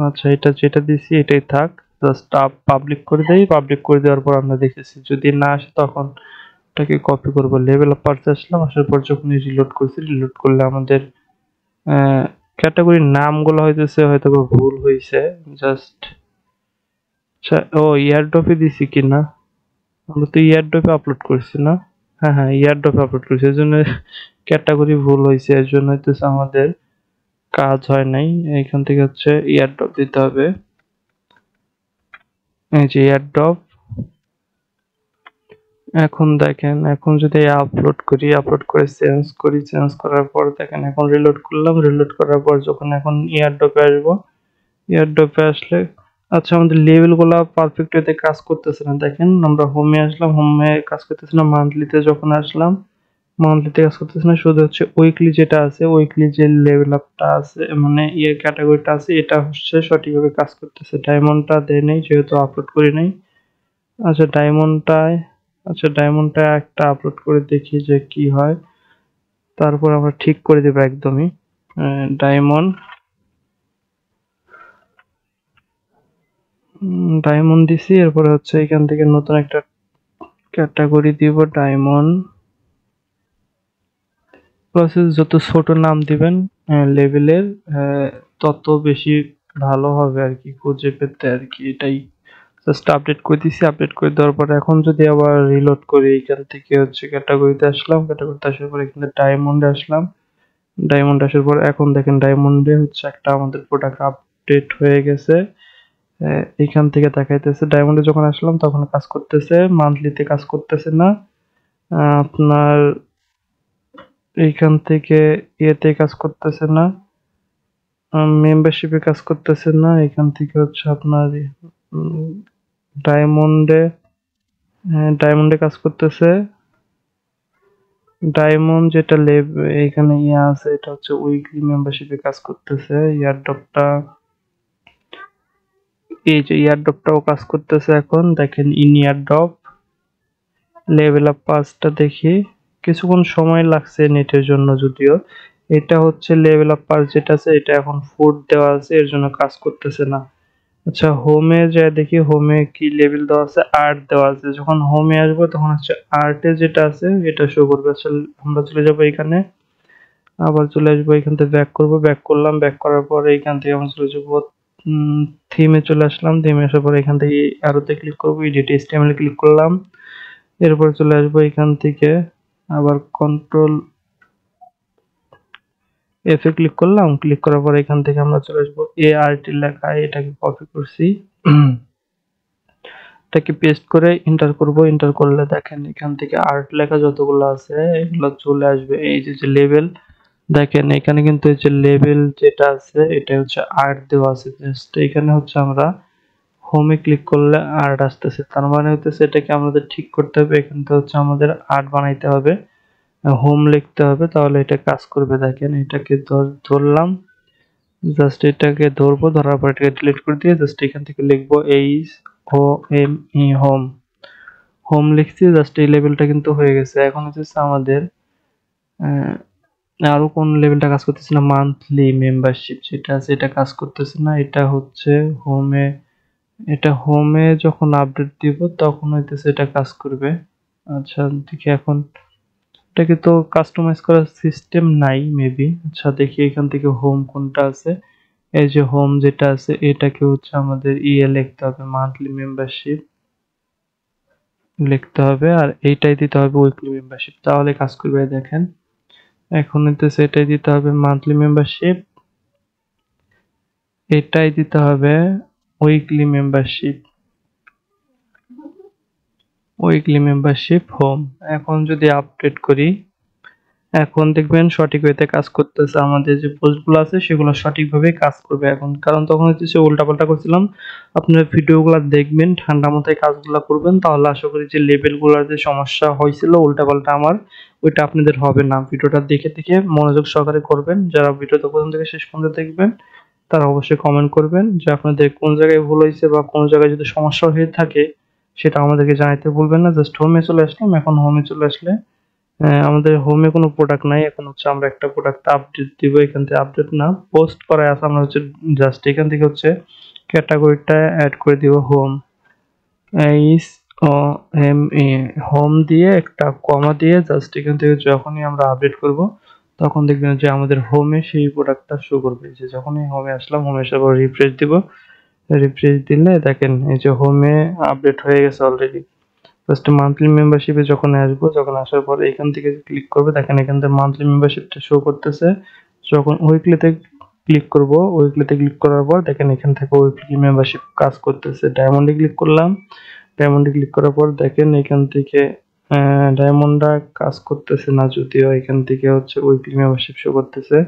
Speaker 1: আচ্ছা এটা যেটা দিছি এটাই থাক। জাস্ট পাবলিক করে দেই, পাবলিক করে দেওয়ার পর আমরা দেখেছি যদি না আসে তখন এটাকে কপি করব। লেভেল আপ পার্সে আসলাম, আসার পর যখন রিলোড করছি, রিলোড করলে আমাদের ক্যাটাগরির নামগুলো হইতেছে হয়তো ভুল হয়েছে। জাস্ট ও ইয়ারড্রপে দিছি কিনা, আমরা তো ইয়ারড্রপে আপলোড করছি না। হ্যাঁ হ্যাঁ, ইয়ারড্রপে আপলোড করছি, এর জন্য ক্যাটাগরি ভুল হয়েছে, এর জন্য হইতেছে আমাদের কাজ হয় নাই। এইখান থেকে হচ্ছে ইয়ারড্রপ দিতে হবে, এই যে ইয়ারড্রপ। এখন দেখেন, এখন যদি আপলোড করি, আপলোড করে চেঞ্জ করি, চেঞ্জ করার পর দেখেন এখন রিলোড করলাম, রিলোড করার পর যখন এখন ইয়ারড্রপে আসবো, ইয়ারড্রপে আসলে আচ্ছা আমাদের লেভেলগুলো পারফেক্ট ওয়েতে কাজ করতেছে না। দেখেন আমরা হোমে আসলাম, হোমে কাজ করতেছে না। মান্থলিতে যখন আসলাম, মান্থলিতে কাজ করতেছে না। শুধু হচ্ছে উইকলি যেটা আছে, উইকলি যে লেভেল আপটা আছে মানে ইয়ে ক্যাটাগরিটা আছে এটা হচ্ছে সঠিকভাবে কাজ করতেছে। ডায়মন্ডটা দেয় নাই যেহেতু আপলোড করি নাই। আচ্ছা ডায়মন্ডটায়, আচ্ছা ডায়মন্ডটা একটা আপলোড করে দেখি যে কি হয়, তারপর আমরা ঠিক করে দেবো একদমই। ডায়মন্ড, ডায়মন্ড দিছি, এরপরে হচ্ছে এখান থেকে নতুন একটা ক্যাটাগরি দিব ডায়মন্ড। প্রসেস যত ছোট নাম দিবেন লেভেলের তত বেশি ভালো হবে আর কি খুঁজে পেতে আর কি। এটাই জাস্ট আপডেট করে দিছি, আপডেট করে দেওয়ার পরে এখন যদি আবার রিলোড করি, এখান থেকে হচ্ছে ক্যাটাগরিতে আসলাম, ক্যাটাগরিতে আসার পর এখানে ডায়মন্ডে আসলাম, ডায়মন্ড আসার পর এখন দেখেন ডায়মন্ডে হচ্ছে একটা আমাদের প্রোডাক্ট আপডেট হয়ে গেছে। এখান থেকে দেখাইতেছে ডায়মন্ডে যখন আসলাম তখন কাজ করতেছে, মান্থলিতে কাজ করতেছে না। আপনার এইখান থেকে ইয়েতে কাজ করতেছে না, মেম্বারশিপে কাজ করতেছে না। এখান থেকে হচ্ছে আপনার ডায়মন্ডে, ডায়মন্ডে কাজ করতেছে। ডায়মন্ড যেটা এখানে ইয়ে আছে এটা হচ্ছে উইকলি মেম্বারশিপে কাজ করতেছে। ইয়ারড্রপটা, এই যে ইয়ারড্রপটাও কাজ করতেছে। এখন দেখেন ইন ইয়ারড্রপ লেভেল আপ পাসটা দেখি, কিছুক্ষণ সময় লাগছে নেটের জন্য যদিও। এটা হচ্ছে লেভেল আপ পাস যেটা আছে এটা এখন ফুড দেওয়া আছে এর জন্য কাজ করতেছে না। আচ্ছা, হোমে যায় দেখি হোমে কি লেভেল দেওয়া আছে, আর্ট দেওয়া আছে। যখন হোমে আসবো তখন হচ্ছে আর্টে যেটা আছে এটা শো করবে। আসলে আমরা চলে যাবো এখানে, আবার চলে আসবো এখান থেকে, ব্যাক করবো, ব্যাক করলাম, ব্যাক করার পরে এখান থেকে আমরা চলে যাবো থিমে চলে আসলাম। থিমে আসার পরে এখান থেকে আরোতে ক্লিক করবো, এডিট এইচটিএমএল ক্লিক করলাম। এরপর চলে আসবো এখান থেকে, আবার কন্ট্রোল এফ এ ক্লিক করলাম। ক্লিক করার পর এখান থেকে আমরা চলে আসবো এ আর টি লেখা, এটাকে কপি করছি, এটাকে পেস্ট করে এন্টার করব। এন্টার করলে দেখেন এখান থেকে আর্ট লেখা যতগুলো আছে এগুলো চলে আসবে। এই যে যে লেভেল, দেখেন এখানে কিন্তু এই যে লেভেল যেটা আছে এটা হচ্ছে আর্ট দেওয়া আছে। জাস্ট এখানে হচ্ছে আমরা হোমে ক্লিক করলে আর্ট আসতেছে, তার মানে হচ্ছে এটাকে আমাদের ঠিক করতে হবে। এখান থেকে হচ্ছে আমাদের আর্ট বানাইতে হবে, হোম লিখতে হবে, তাহলে এটা কাজ করবে। দেখেন এটাকে ধরলাম, জাস্ট এটাকে ধরবো, ধরার পর এটাকে ডিলিট করে দিয়ে জাস্ট এখান থেকে লিখবো H O M E home. Home লিখছি, জাস্ট এই লেভেলটা কিন্তু হয়ে গেছে। এখন হচ্ছে আমাদের আহ, আরো কোন লেভেলটা কাজ করতেছে না, মান্থলি মেম্বারশিপ যেটা আছে এটা কাজ করতেছে না। এটা হচ্ছে হোমে, এটা হোমে যখন আপডেট দিব তখন হইতেছে এটা কাজ করবে। আচ্ছা দেখি এখন, এটাকে তো কাস্টমাইজ করার সিস্টেম নাই মেবি। আচ্ছা দেখি এখান থেকে হোম কোনটা আছে, এই যে হোম যেটা আছে এটাকে হচ্ছে আমাদের লিখতে হবে, মান্থলি মেম্বারশিপ লিখতে হবে, আর এইটাই দিতে হবে উইকলি মেম্বারশিপ, তাহলে কাজ করবে। দেখেন এখন হইতেছে এটাই দিতে হবে মান্থলি মেম্বারশিপ, এটাই দিতে হবে weekly membership, weekly membership home. এখন যদি আপডেট করি, এখন দেখবেন সঠিক ওয়েতে কাজ করতেছে। আমাদের যে পোস্টগুলো আছে সেগুলো সঠিকভাবে কাজ করবে এখন, কারণ তখন হচ্ছে সে উল্টাপাল্টা করছিলাম। আপনারা ভিডিওগুলো দেখবেন, ঠান্ডা মাথায় কাজগুলো করবেন, তাহলে আশা করি যে লেভেলগুলোর যে সমস্যা হয়েছিল উল্টাপাল্টা আমার, ওইটা আপনাদের হবে না। ভিডিওটা দেখে দেখে মনোযোগ সহকারে করবেন। যারা ভিডিওটা প্রথম থেকে শেষ পর্যন্ত দেখবেন তারা অবশ্যই কমেন্ট করবেন যে আপনাদের কোন জায়গায় ভুল হয়েছে বা কোন জায়গায় যদি সমস্যা হয়ে থাকে সেটা আমাদেরকে জানাতে ভুলবেন না। জাস্ট হোমে চলে আসলাম, এখন হোমে চলে আসলে আমাদের হোমে কোনো প্রোডাক্ট নাই। এখন হচ্ছে আমরা একটা প্রোডাক্ট আপডেট দিব, এখান থেকে আপডেট না পোস্ট করায় আছে, আমরা হচ্ছে জাস্ট এখান থেকে হচ্ছে ক্যাটাগরিটা অ্যাড করে দিব home, H O M A, home দিয়ে একটা কমা দিয়ে জাস্ট এখান থেকে যখনই আমরা আপডেট করব তখন দেখবেন যে আমাদের হোমে সেই প্রোডাক্টটা শো করবে। যে যখনই হোমে আসলাম, হোমে আসার পর রিফ্রেশ দিব, রিফ্রেশ দিলে দেখেন এই যে হোমে আপডেট হয়ে গেছে অলরেডি। জাস্ট মান্থলি মেম্বারশিপে যখন আসবো, যখন আসার পরে এখান থেকে ক্লিক করবে, দেখেন এখান থেকে মান্থলি মেম্বারশিপটা শো করতেছে। যখন উইকলিতে ক্লিক করব, উইকলিতে ক্লিক করার পর দেখেন এখান থেকে উইকলি মেম্বারশিপ কাজ করতেছে। ডায়মন্ডে ক্লিক করলাম, ডায়মন্ডে ক্লিক করার পর দেখেন এখান থেকে ডায়মন্ডটা কাজ করতেছে না, যদিও এখান থেকে হচ্ছে উইকলি মেম্বারশিপ শো করতেছে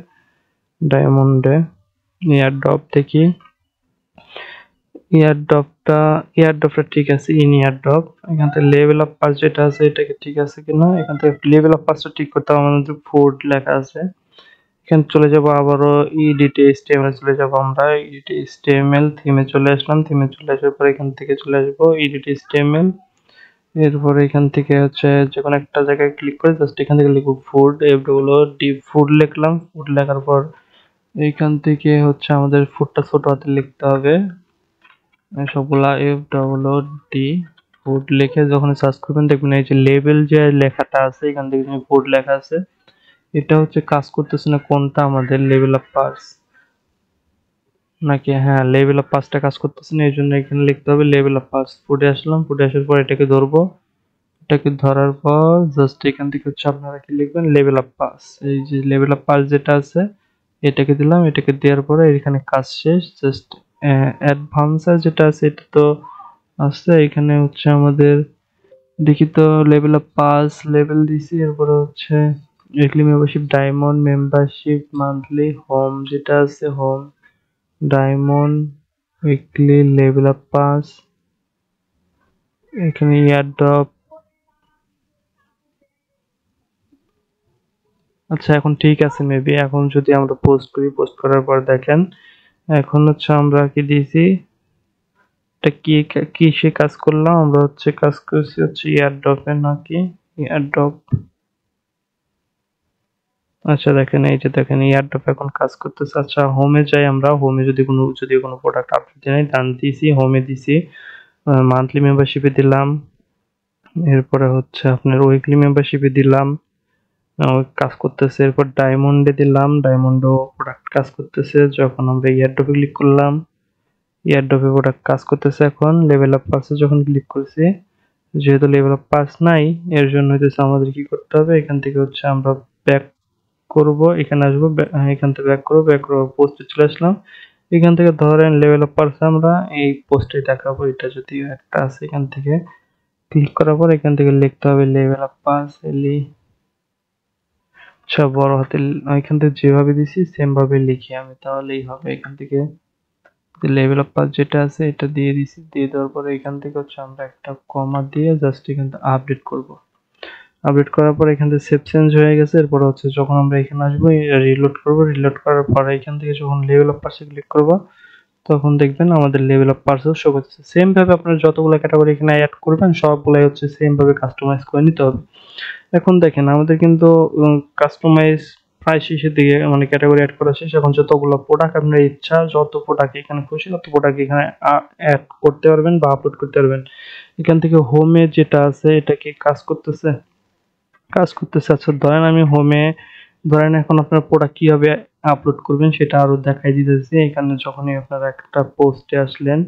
Speaker 1: ডায়মন্ডে। এয়ার ড্রপ দেখি, এয়ারড্রপটা ঠিক আছে, ইন এয়ারড্রপ। এখান থেকে লেভেল অফ পাস যেটা আছে এটাকে ঠিক আছে কিনা, এখান থেকে লেভেল অফ পাসটা ঠিক করতে হবে। আমাদের ফুড লেখা আছে, এখানে চলে যাব আবারও এডিট এইচটিএমএল চলে যাব। আমরা এডিট এইচটিএমএল থিমে চলে আসলাম, থিমে চলে আসার পর এখান থেকে চলে আসবো এডিট এইচটিএমএল। এরপর এখান থেকে হচ্ছে যে কোনো একটা জায়গায় ক্লিক করে জাস্ট এখান থেকে লিখবো ফুড, এগুলো ডিপ ফুড লিখলাম। ফুড লেখার পর এইখান থেকে হচ্ছে আমাদের ফুডটা ছোট হাতে লিখতে হবে, সবগুলা FWD ফুড লিখে যখন সার্চ করবেন দেখবেন এই যে লেবেল যে লেখাটা আছে এখান থেকে ফুড লেখা আছে। এটা হচ্ছে কাজ করতেছে না কোনটা, আমাদের লেভেল অফ পাস নাকি, হ্যাঁ লেভেল অফ পাসটা কাজ করতেছে না, এই জন্য এখানে লিখতে হবে লেভেল অফ পাস। ফুডে আসলাম, ফুডে আসার পর এটাকে ধরবো, এটাকে ধরার পর জাস্ট এখান থেকে হচ্ছে আপনারা কি লিখবেন, লেভেল অফ পাস। এই যে লেভেল অফ পাস যেটা আছে এটাকে দিলাম, এটাকে দেওয়ার পরে এখানে কাজ শেষ। জাস্ট অ্যাডভান্সার যেটা আছে এটা তো আছে, এখানে হচ্ছে আমাদের দেখি তো লেভেল অফ পাস লেভেল দিছি, এরপরে হচ্ছে weekly membership, diamond membership, monthly, home যেটা আছে home, diamond, weekly, level of pass, এখানে ইয়ারড্রপ। আচ্ছা এখন ঠিক আছে মেবি। এখন যদি আমরা পোস্ট করি, পোস্ট করার পর দেখেন এখন হচ্ছে আমরা কি দিয়েছি, এটা কি কিসে কাজ করলাম, আমরা হচ্ছে কাজ করছি হচ্ছে ইয়ারড্রপে নাকি, ইয়ারড্রপ। আচ্ছা দেখেন, এই যে দেখেন এয়ারড্রপ এখন কাজ করতেছে। আচ্ছা হোমে যাই আমরা। হোমে যদি কোনো প্রোডাক্ট আপডেট দিই, ডান দিছি, হোমে দিছি, মান্থলি মেম্বারশিপে দিলাম, এরপরে হচ্ছে আপনার উইকলি মেম্বারশিপে দিলাম, কাজ করতেছে। এরপর ডায়মন্ডে দিলাম, ডায়মন্ডও প্রোডাক্ট কাজ করতেছে। যখন আমরা এয়ারড্রপে ক্লিক করলাম, এয়ারড্রপে প্রোডাক্ট কাজ করতেছে। এখন লেভেল আপ পাসে যখন ক্লিক করছি, যেহেতু লেভেল আপ পাস নাই, এর জন্য হচ্ছে আমাদের কি করতে হবে, এখান থেকে হচ্ছে আমরা ব্যাক করব, এখানে আসবো, এখান থেকে ব্যাক করবো, ব্যাক করবো, পোস্টে চলে আসলাম। এখান থেকে ধরেন লেভেল আপ পারছে, আমরা এই পোস্টে দেখাবো, এটা যদিও একটা আছে। এখান থেকে ক্লিক করার পর এখান থেকে লিখতে হবে লেভেল আপ পাস এলি, সব বড় হাতে। এখান থেকে যেভাবে দিছি সেম ভাবে লিখি আমি, তাহলেই হবে। এখান থেকে লেভেল আপ পাস যেটা আছে এটা দিয়ে দিছি, দিয়ে দেওয়ার পরে এখান থেকে হচ্ছে আমরা একটা কমা দিয়ে জাস্ট এখান থেকে আপডেট করব। আপডেট করার পর এখান থেকে সেভ চেঞ্জ হয়ে গেছে। এরপর হচ্ছে যখন আমরা এখানে আসবো, রিলোড করব, রিলোড করার পর এখান থেকে যখন লেভেল আপ পাসে ক্লিক করব, তখন দেখবেন আমাদের লেভেল আপ পাসও শো করতেছে। সেম ভাবে আপনারা যতগুলো ক্যাটাগরি এখানে অ্যাড করবেন সবগুলাই হচ্ছে সেম ভাবে কাস্টমাইজ করে নিতে হবে। এখন দেখেন আমাদের কিন্তু কাস্টমাইজ প্রায় শেষের দিকে, মানে ক্যাটাগরি অ্যাড করা শেষ। এখন যতগুলো প্রোডাক্ট আপনার ইচ্ছা, যত প্রোডাক্ট এখানে খুশি তত প্রোডাক্ট এখানে অ্যাড করতে পারবেন বা আপলোড করতে পারবেন। এখান থেকে হোমে যেটা আছে এটা কি কাজ করতেছে? কাজ করতেছে। আচ্ছা ধরেন আমি হোমে, ধরেন এখন আপনার প্রোডাক্ট কিভাবে আপলোড করবেন সেটা আরো দেখাই দিতেছি। এখানে যখনই আপনারা একটা পোস্টে আসলেন,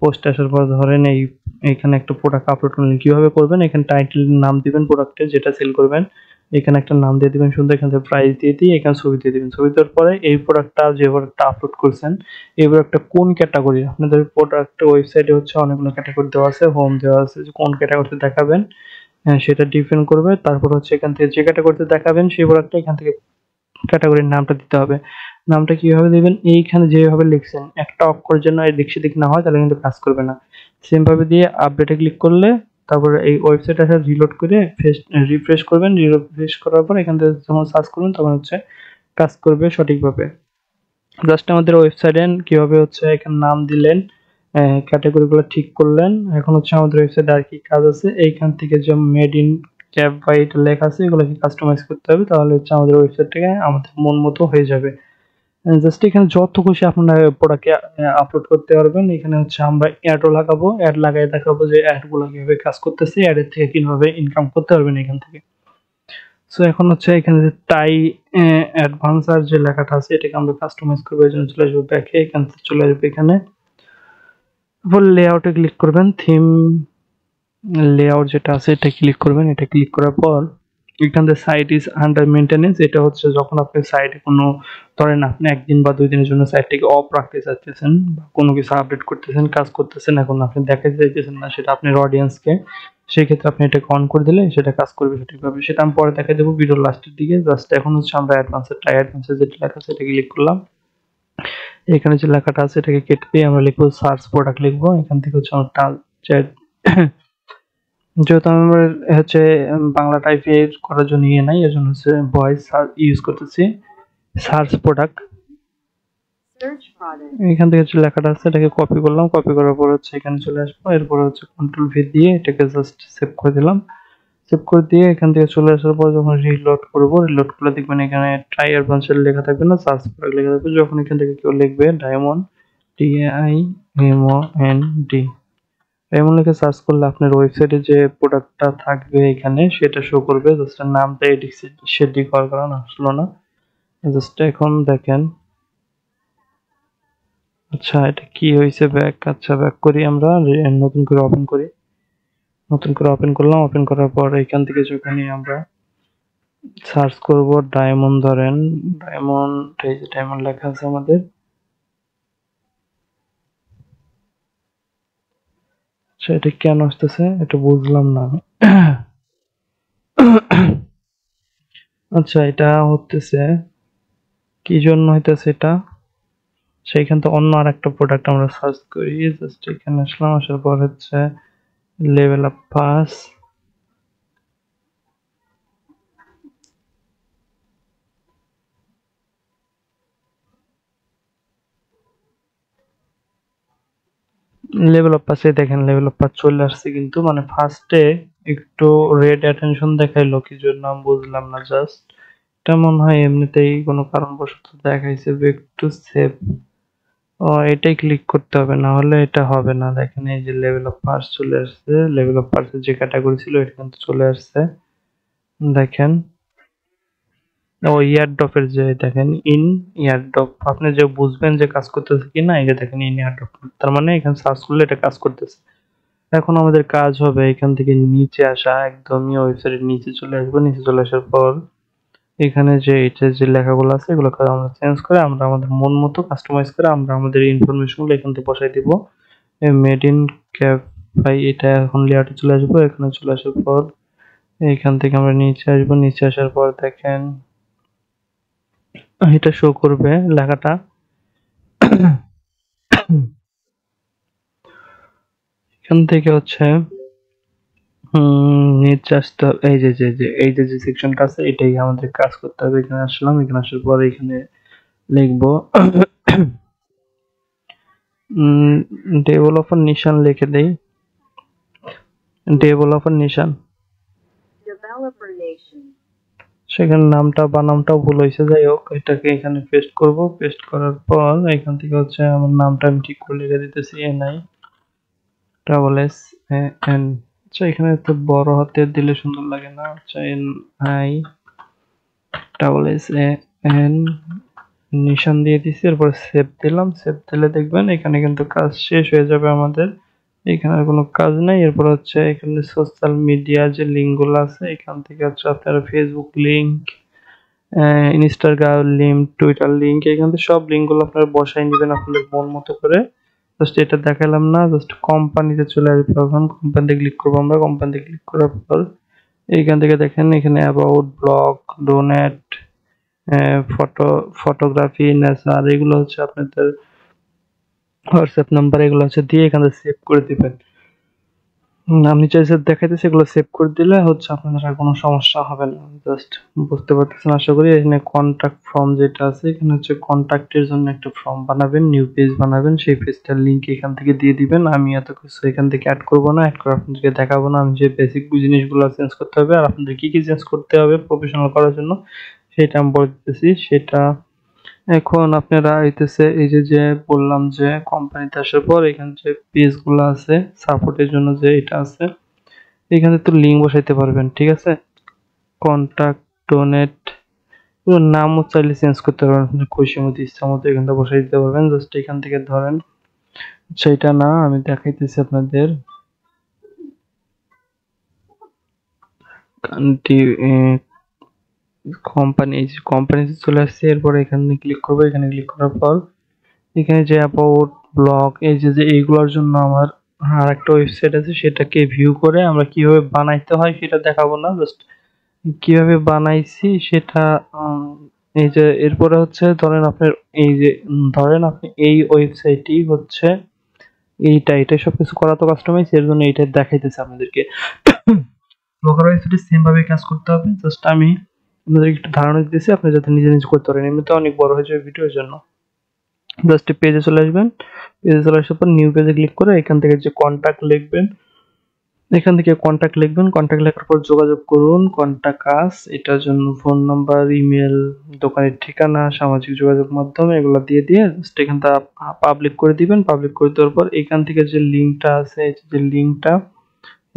Speaker 1: পোস্টে আসার পর ধরেন এইখানে একটা প্রোডাক্ট আপলোড করলেন, কিভাবে করবেন, এখানে টাইটেল নাম দিবেন প্রোডাক্টের যেটা সেল করবেন, এখানে একটা নাম দিয়ে দিবেন সুন্দর, এখান থেকে প্রাইস দিয়ে দিয়ে এখানে ছবি দিয়ে দিবেন। ছবি দেওয়ার পরে এই প্রোডাক্টটা, যে প্রোডাক্টটা আপলোড করছেন, এই প্রোডাক্টটা কোন ক্যাটাগরি, আপনাদের প্রোডাক্ট ওয়েবসাইটে হচ্ছে অনেকগুলো ক্যাটাগরি দেওয়া আছে, হোম দেওয়া আছে, যে কোন ক্যাটাগরিতে দেখাবেন, হ্যাঁ সেটা ডিপেন্ড করবে। তারপর হচ্ছে এখান থেকে যে ক্যাটাগরিতে দেখাবেন সেই প্রোডাক্টটা এখান থেকে ক্যাটাগরির নামটা দিতে হবে। নামটা কিভাবে দিবেন, এইখানে যেভাবে লিখছেন একটা অক্ষর যেন এদিক সেদিক না হয়, তাহলে কিন্তু কাজ করবে না। সেম ভাবে দিয়ে আপডেটে ক্লিক করলে, তারপরে এই ওয়েবসাইট আসা রিলোড করে রিফ্রেশ করবেন। রিফ্রেশ করার পর এখান থেকে যখন সার্চ করবেন তখন হচ্ছে কাজ করবে সঠিকভাবে। জাস্ট আমাদের ওয়েবসাইটে কিভাবে হচ্ছে এখানে নাম দিলেন, ক্যাটাগরি গুলো ঠিক করলেন। এখন হচ্ছে আমাদের ওয়েবসাইটে আর কি কাজ আছে, এইখান থেকে যে মেড ইন ক্যাপ বা এটা লেখা আছে এগুলোকে কাস্টমাইজ করতে হবে, তাহলে হচ্ছে আমাদের ওয়েবসাইটটাকে আমাদের মন মতো হয়ে যাবে। জাস্ট এখানে যত খুশি আপনারা প্রোডাক্টে আপলোড করতে পারবেন। এখানে হচ্ছে আমরা অ্যাডও লাগাবো, অ্যাড লাগাই দেখাবো যে অ্যাড গুলো কিভাবে কাজ করতেছে, অ্যাডের থেকে কিভাবে ইনকাম করতে পারবেন এখান থেকে। সো এখন হচ্ছে এখানে যে টাই অ্যাডভান্সার যে লেখাটা আছে এটাকে আমরা কাস্টমাইজ করবো, এই জন্য চলে আসবো ব্যাকে, এখান থেকে চলে আসবে এখানে, তারপর লেআউটে ক্লিক করবেন, থিম লেআউট যেটা আছে এটা ক্লিক করবেন। এটা ক্লিক করার পর এখান থেকে সাইট ইজ আন্ডার মেইনটেনেন্স, এটা হচ্ছে যখন আপনি সাইটে কোনো, ধরেন আপনি একদিন বা 2 দিনের জন্য সাইটটাকে অফ রাখতে চাচ্ছেন বা কোনো কিছু আপডেট করতেছেন, কাজ করতেছেন, এখন আপনি দেখাতে চাইতেছেন না সেটা আপনার অডিয়েন্সকে, সেই ক্ষেত্রে আপনি এটাকে অন করে দিলে সেটা কাজ করবে সঠিকভাবে। সেটা আমি পরে দেখাই দেবো ভিডিওর লাস্টের দিকে। জাস্ট এখন হচ্ছে আমরা অ্যাডভান্সের যেটা লেখা আছে এটা ক্লিক করলাম। এখানে যে লেখাটা আছে এটাকে কেটে দিয়ে আমরা লিখবো সার্চ প্রোডাক্ট লিখবো। এখান থেকে হচ্ছে আমরা যেহেতু আমার হচ্ছে বাংলা টাইপের করার জন্য ইয়ে নাই, এজন্য হচ্ছে ভয়েস ইউজ করতেছি। সার্চ প্রোডাক্ট, এখান থেকে যে লেখাটা আছে এটাকে কপি করলাম, কপি করার পর হচ্ছে এখানে চলে আসবো। এরপর হচ্ছে কন্ট্রোল ভি দিয়ে এটাকে জাস্ট সেভ করে দিলাম। সেভ করে দিয়ে এখান থেকে চলে আসার পর যখন রিলোড করবো, রিলোড করলে দেখবেন এখানে ট্রাই অ্যাডভান্সের লেখা থাকবে না, সার্চ প্রোডাক্ট লেখা থাকবে। যখন এখান থেকে কেউ লিখবে ডায়মন্ড, DAIMOND, এমন লিখে সার্চ করলে আপনার ওয়েবসাইটে যে প্রোডাক্টটা থাকবে এখানে সেটা শো করবে। জাস্ট নামটা এডিট সেডিট করার কারণ আসলো না, জাস্ট এখন দেখেন। আচ্ছা এটা কি হয়েছে, ব্যাক, আচ্ছা ব্যাক করি আমরা, নতুন করে ওপেন করি। নতুন করে ওপেন করলাম, ওপেন করার পর এখান থেকে যখনই আমরা সার্চ করব ডায়মন্ড, ধরেন ডায়মন্ড, এই যে ডায়মন্ড লেখা আছে আমাদের। আচ্ছা এটা কেন আসতেছে এটা বুঝলাম না আমি। আচ্ছা এটা হতেছে কি জন্য হইতেছে এটা, সেইখান থেকে অন্য আর একটা প্রোডাক্ট আমরা সার্চ করি। জাস্ট এখানে আসলাম, আসার পর হচ্ছে level up pass, level up পাসে দেখেন লেভেল আপ পাস চলে আসছে, কিন্তু মানে ফার্স্টে একটু রেড অ্যাটেনশন দেখাইলো কি জন্য আমি বুঝলাম না। জাস্ট এটা মনে হয় এমনিতেই কোনো কারণবশত দেখাইছে ব্যাক টু সেভ। ও এটাই ক্লিক করতে হবে, না হলে এটা হবে না। দেখেন এই যে লেভেল অফ পার্স চলে আসছে, লেভেল অফ পার্স যে ক্যাটাগরি ছিল এটা কিন্তু চলে আসছে। দেখেন ও ইয়ারড্রপের যে দেখেন ইন ইয়ারড্রপ, আপনি যে বুঝবেন যে কাজ করতেছে কিনা, এই যে দেখেন ইন ইয়ারড্রপ, তার মানে এখানে সার্চ করলে এটা কাজ করতেছে। এখন আমাদের কাজ হবে এখান থেকে নিচে আসা, একদমই ওয়েবসাইটের নিচে চলে আসবো। নিচে চলে আসার পর এখানে যে এটা যে লেখাগুলো আছে এগুলো আমরা চেঞ্জ করে আমরা আমাদের মন মতো কাস্টমাইজ করে আমরা আমাদের ইনফরমেশন গুলো এখান থেকে বসাই দিব। মেড ইন ক্যাফাই, এটা এখন লেআউটে চলে আসবো। এখানে চলে আসার পর এইখান থেকে আমরা নিচে আসবো। নিচে আসার পর দেখেন এটা শো করবে লেখাটা। এখান থেকে হচ্ছে নিচে আসতে হবে। এই যে যে সেকশনটা আছে এটাই আমাদের কাজ করতে হবে। এখানে আসলাম, এখানে আসার পর এখানে লিখবো ডেভেলপার নিশান লিখে দেই। ডেভেলপার নিশান, সেখানে নামটা বা নামটাও ভুল হয়েছে, যাই হোক এটাকে এখানে পেস্ট করব। পেস্ট করার পর এখান থেকে হচ্ছে আমার নামটা আমি ঠিক করে লিখে দিতেছি NI SSAN। আচ্ছা এখানে তো বড় হাতের দিলে সুন্দর লাগে না। আচ্ছা NI SSAN নিশান দিয়ে দিছি, এরপর সেভ দিলাম। সেভ দিলে দেখবেন এখানে কিন্তু কাজ শেষ হয়ে যাবে আমাদের। এখানে আর কোনো কাজ নাই। এরপর হচ্ছে এখানে সোশ্যাল মিডিয়া যে লিঙ্কগুলো আছে এখান থেকে হচ্ছে আপনারা Facebook link, Instagram link, Twitter link, এখান থেকে সব লিঙ্কগুলো আপনারা বসাই নেবেন আপনাদের মন মতো করে। জাস্ট এটা দেখালাম না, জাস্ট কোম্পানিতে চলে আসবে। এখন কোম্পানিতে ক্লিক করবো আমরা। কোম্পানিতে ক্লিক করার পর এইখান থেকে দেখেন এখানে about, blog, donate, photography, nature, এগুলো হচ্ছে আপনাদের হোয়াটসঅ্যাপ নাম্বার, এগুলো হচ্ছে দিয়ে এখানে সেভ করে দিবেন। আমি চাইছি দেখাইতেছি, এগুলো সেভ করে দিলে হচ্ছে আপনাদের আর কোনো সমস্যা হবে না। জাস্ট বুঝতে পারতেছেন আশা করি। এখানে কন্টাক্ট ফর্ম যেটা আছে, এখানে হচ্ছে কন্টাক্টের জন্য একটা ফর্ম বানাবেন, নিউ পেজ বানাবেন। সেই পেজটার লিঙ্ক এখান থেকে দিয়ে দিবেন। আমি এত কিছু এখান থেকে অ্যাড করবো না, অ্যাড করে আপনাদেরকে দেখাবো না। আমি যে বেসিক জিনিসগুলো চেঞ্জ করতে হবে আর আপনাদের কি কি চেঞ্জ করতে হবে প্রফেশনাল করার জন্য সেটা আমি বলে দিতেছি। সেটা এখন আপনারা হইতেছে এই যে বললাম যে কোম্পানিতে আসার পর এখানে যে পেজগুলো আছে সাপোর্টের জন্য যে এটা আছে, এখানে তো লিঙ্ক বসাইতে পারবেন। ঠিক আছে, কন্টাক্ট, ডোনেট, এগুলোর নামও চাইলে চেঞ্জ করতে পারবেন আপনার খুশি মতো, ইচ্ছা মতো এখানটা বসাই দিতে পারবেন। জাস্ট এখান থেকে ধরেন সেটা না, আমি দেখাইতেছি আপনাদের। কোম্পানিতে চলে আসছে। এরপর এখানে ক্লিক করবো। এখানে ক্লিক করার পর এখানে যে অ্যাবাউট, ব্লগ, এই যে এইগুলোর জন্য আমার আর একটা ওয়েবসাইট আছে, সেটাকে ভিউ করে আমরা কিভাবে বানাইতে হয় সেটা দেখাবো না, জাস্ট কিভাবে বানাইছি সেটা। এই যে এরপরে হচ্ছে ধরেন আপনার এই যে ধরেন আপনি এই ওয়েবসাইটটি হচ্ছে এটা সবকিছু করা তো কাস্টমাইজ, এর জন্য এইটা দেখাইতেছে আপনাদেরকে। লোকাল ওয়েবসাইটে সেম ভাবে কাজ করতে হবে। জাস্ট আমি আপনাদেরকে একটু ধারণা দিতেছি, আপনি যাতে নিজে নিজে করতে পারেন। এমনিতে অনেক বড় হয়ে যাবে ভিডিওর জন্য। জাস্ট পেজে চলে আসবেন। পেজে চলে আসার পর নিউ পেজে ক্লিক করে এখান থেকে যে কন্টাক্ট লিখবেন, এখান থেকে কন্টাক্ট লিখবেন। কন্টাক্ট লেখার পর যোগাযোগ করুন, কন্টাক্ট আস, এটার জন্য ফোন নাম্বার, ইমেল, দোকানের ঠিকানা, সামাজিক যোগাযোগ মাধ্যম, এগুলো দিয়ে জাস্ট এখানটা পাবলিক করে দিবেন। পাবলিক করে দেওয়ার পর এখান থেকে যে লিঙ্কটা আছে, এই যে লিঙ্কটা,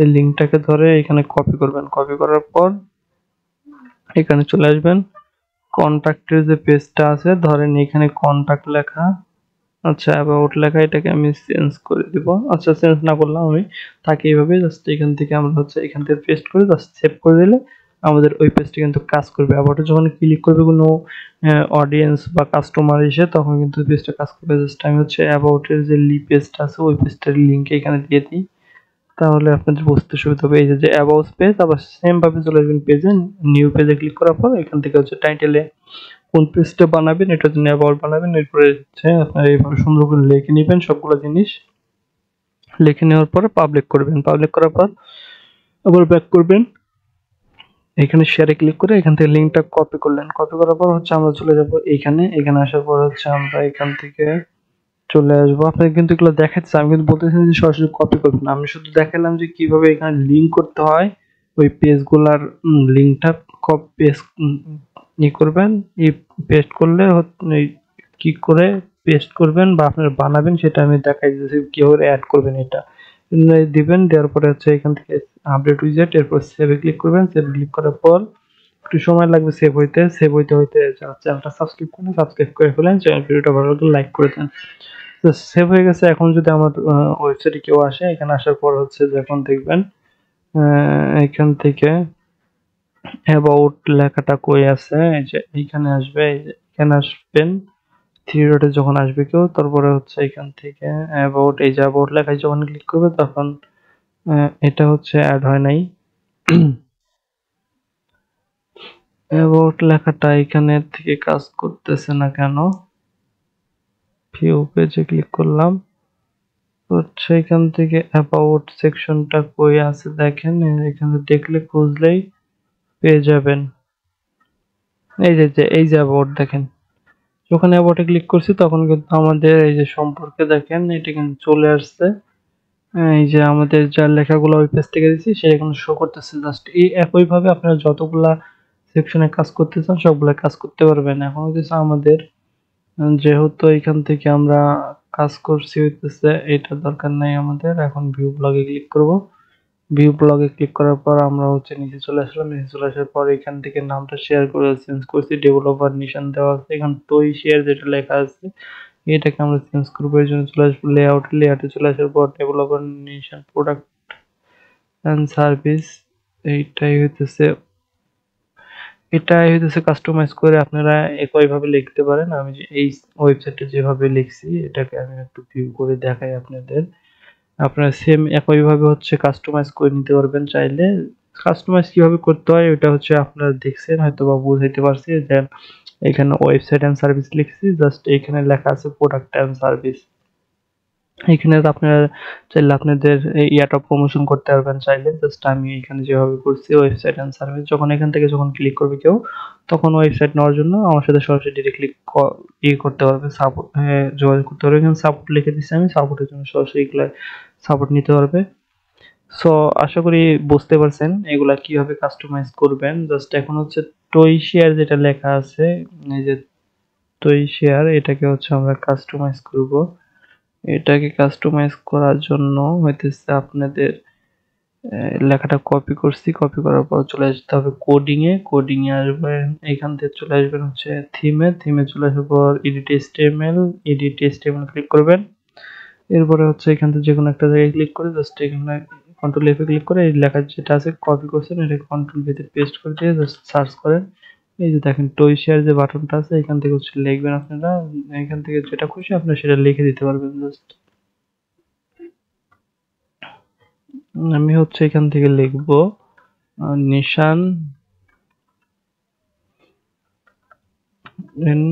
Speaker 1: এই লিঙ্কটাকে ধরে এখানে কপি করবেন। কপি করার পর এখানে চলে আসবেন। কন্টাক্টের যে পেজটা আছে ধরেন এখানে কন্টাক্ট লেখা, আচ্ছা অ্যাবাউট লেখা, এটাকে আমি চেঞ্জ করে দিব। আচ্ছা চেঞ্জ না করলাম আমি, তাকে এইভাবে জাস্ট এখান থেকে আমরা হচ্ছে এখান থেকে পেস্ট করে জাস্ট সেভ করে দিলে আমাদের ওই পেজটা কিন্তু কাজ করবে। অ্যাবাউটে যখন ক্লিক করবে কোনো অডিয়েন্স বা কাস্টমার এসে, তখন কিন্তু পেজটা কাজ করবে। জাস্ট আমি হচ্ছে অ্যাবাউটের যে পেজটা আছে ওই পেজটার লিঙ্ক এখানে দিয়ে দিই, তাহলে আপনাদের বুঝতে সুবিধা হবে। এই যে অ্যাবাউট পেজ, আবার সেম ভাবে চলে আসবেন পেজে, নিউ পেজে ক্লিক করার পর এখান থেকে হচ্ছে টাইটেলে কোন পেজটা বানাবেন, এটার জন্য অ্যাবাউট বানাবেন। এরপরে হচ্ছে আপনারা এইভাবে সুন্দর করে লিখে নেবেন সবগুলো জিনিস। লিখে নেওয়ার পরে পাবলিক করবেন। পাবলিক করার পর আবার ব্যাক করবেন, এখানে শেয়ারে ক্লিক করে এখান থেকে লিঙ্কটা কপি করলেন। কপি করার পর হচ্ছে আমরা চলে যাব এইখানে। এখানে আসার পর হচ্ছে আমরা এখান থেকে চলে আসবো। আপনাকে কিন্তু এগুলো দেখাচ্ছি, আমি কিন্তু বলতেছি যে সরাসরি কপি করবেন না, আমি শুধু দেখালাম যে কিভাবে এখানে লিঙ্ক করতে হয় ওই পেজগুলার লিঙ্কটা করবেন, পেস্ট করলে কি করে পেস্ট করবেন বা আপনারা বানাবেন সেটা আমি দেখাই দিতেছি কিভাবে অ্যাড করবেন। এটা দিবেন, দেওয়ার পরে হচ্ছে এখান থেকে আপডেট উইজেট, এরপর সেভে ক্লিক করবেন। সেভ ক্লিক করার পর একটু সময় লাগবে সেভ হইতে। সেভ হইতে হইতে চ্যানেলটা সাবস্ক্রাইব করেন, সাবস্ক্রাইব করে ফেলেন, চ্যানেল ভিডিওটা ভালো লাগলে লাইক করে দেন। তো সেভ হয়ে গেছে। এখন যদি আমার ওয়েবসাইটে কেউ আসে, এখানে আসার পর হচ্ছে যখন দেখবেন এখান থেকে অ্যাবাউট লেখাটা কই আছে, এই যে এইখানে আসবে, এই যে এখানে আসবেন থ্রি ডটে যখন আসবে কেউ, তারপরে হচ্ছে এখান থেকে অ্যাবাউট, এই যে অ্যাবাউট লেখায় যখন ক্লিক করবে তখন এটা হচ্ছে অ্যাড হয় নাই। অ্যাবাউট লেখাটা এখানে থেকে কাজ করতেছে না কেন? ভিউ পেজে ক্লিক করলাম, হচ্ছে এখান থেকে অ্যাবাউট সেকশনটা কই আছে দেখেন, এখানে দেখলে খুঁজলেই পেয়ে যাবেন। এই যে অ্যাবাউট দেখেন, যখন অ্যাবাউটে ক্লিক করছি তখন কিন্তু আমাদের এই যে সম্পর্কে দেখেন এটা কিন্তু চলে আসছে। এই যে আমাদের যা লেখাগুলো ওই পেজ থেকে দিছি সেটা এখন শো করতেছে। জাস্ট এই একইভাবে আপনারা যতগুলা সেকশনে কাজ করতে চান সবগুলা কাজ করতে পারবেন। এখন হচ্ছে আমাদের যেহেতু এখান থেকে আমরা কাজ করছি হইতেছে, এটা দরকার নাই আমাদের। এখন ভিউ ব্লগে ক্লিক করব। ভিউ ব্লগে ক্লিক করার পর আমরা হচ্ছে নিচে চলে আসলাম। নিচে চলে আসার পর এখান থেকে নামটা শেয়ার করে চেঞ্জ করছি, ডেভেলপার নিশান দেওয়া আছে, এখন টই শেয়ার যেটা লেখা আছে এটাকে আমরা চেঞ্জ করবো। এই জন্য চলে আসবো লেআউট, লেআউটে চলে আসার পর ডেভেলপার নিশান প্রোডাক্ট অ্যান্ড সার্ভিস, এইটাই হইতেছে কাস্টমাইজ করে আপনারা একইভাবে লিখতে পারেন। আমি যে এই ওয়েবসাইটে যেভাবে লিখছি এটাকে আমি একটু ভিউ করে দেখাই আপনাদের। আপনারা সেম একইভাবে হচ্ছে কাস্টমাইজ করে নিতে পারবেন চাইলে। কাস্টমাইজ কিভাবে করতে হয় ওটা হচ্ছে আপনারা দেখছেন হয়তো বা বুঝাইতে পারছি যে এখানে ওয়েবসাইট এন্ড সার্ভিস লিখছি, জাস্ট এখানে লেখা আছে প্রোডাক্ট এন্ড সার্ভিস। এখানে আপনারা চাইলে আপনাদের ইয়াটা প্রমোশন করতে পারবেন চাইলে। জাস্ট আমি এখানে যেভাবে করছি ওয়েবসাইট এন্ড সার্ভিস, যখন এখান থেকে যখন ক্লিক করবে কেউ তখন ওয়েবসাইট নেওয়ার জন্য আমার সাথে সরাসরি ডিরেক্টলি করতে পারবে, সাপোর্ট যোগাযোগ করতে পারবে। এখানে সাপোর্ট লিখে দিচ্ছি আমি, সাপোর্টের জন্য সরাসরি এগুলো সাপোর্ট নিতে পারবে। সো আশা করি বুঝতে পারছেন এগুলা কিভাবে কাস্টমাইজ করবেন। জাস্ট এখন হচ্ছে টই শেয়ার যেটা লেখা আছে, এই যে টই শেয়ার, এটাকে হচ্ছে আমরা কাস্টমাইজ করব। এটাকে কাস্টমাইজ করার জন্য হইতেছে আপনাদের লেখাটা কপি করছি, কপি করার পর চলে আসতে হবে কোডিং এ। কোডিং এ আসবেন, এখান থেকে চলে আসবেন হচ্ছে থিমে, থিমে চলে আসার পর edit HTML, edit HTML click করবেন। এরপরে হচ্ছে এখান থেকে যে কোনো একটা জায়গায় ক্লিক করে জাস্ট এখানে কন্ট্রোল এফ এ ক্লিক করে এই লেখা যেটা আছে কপি করছেন এটা কন্ট্রোল ভি তে পেস্ট করে দিয়ে জাস্ট সার্চ করেন। এই যে দেখেন টই শেয়ার যে বাটনটা আছে এখান থেকে হচ্ছে লিখবেন আপনারা, এখান থেকে যেটা খুশি আপনারা সেটা লিখে দিতে পারবেন। জাস্ট আমি হচ্ছে এখান থেকে লিখবো নিশান এন,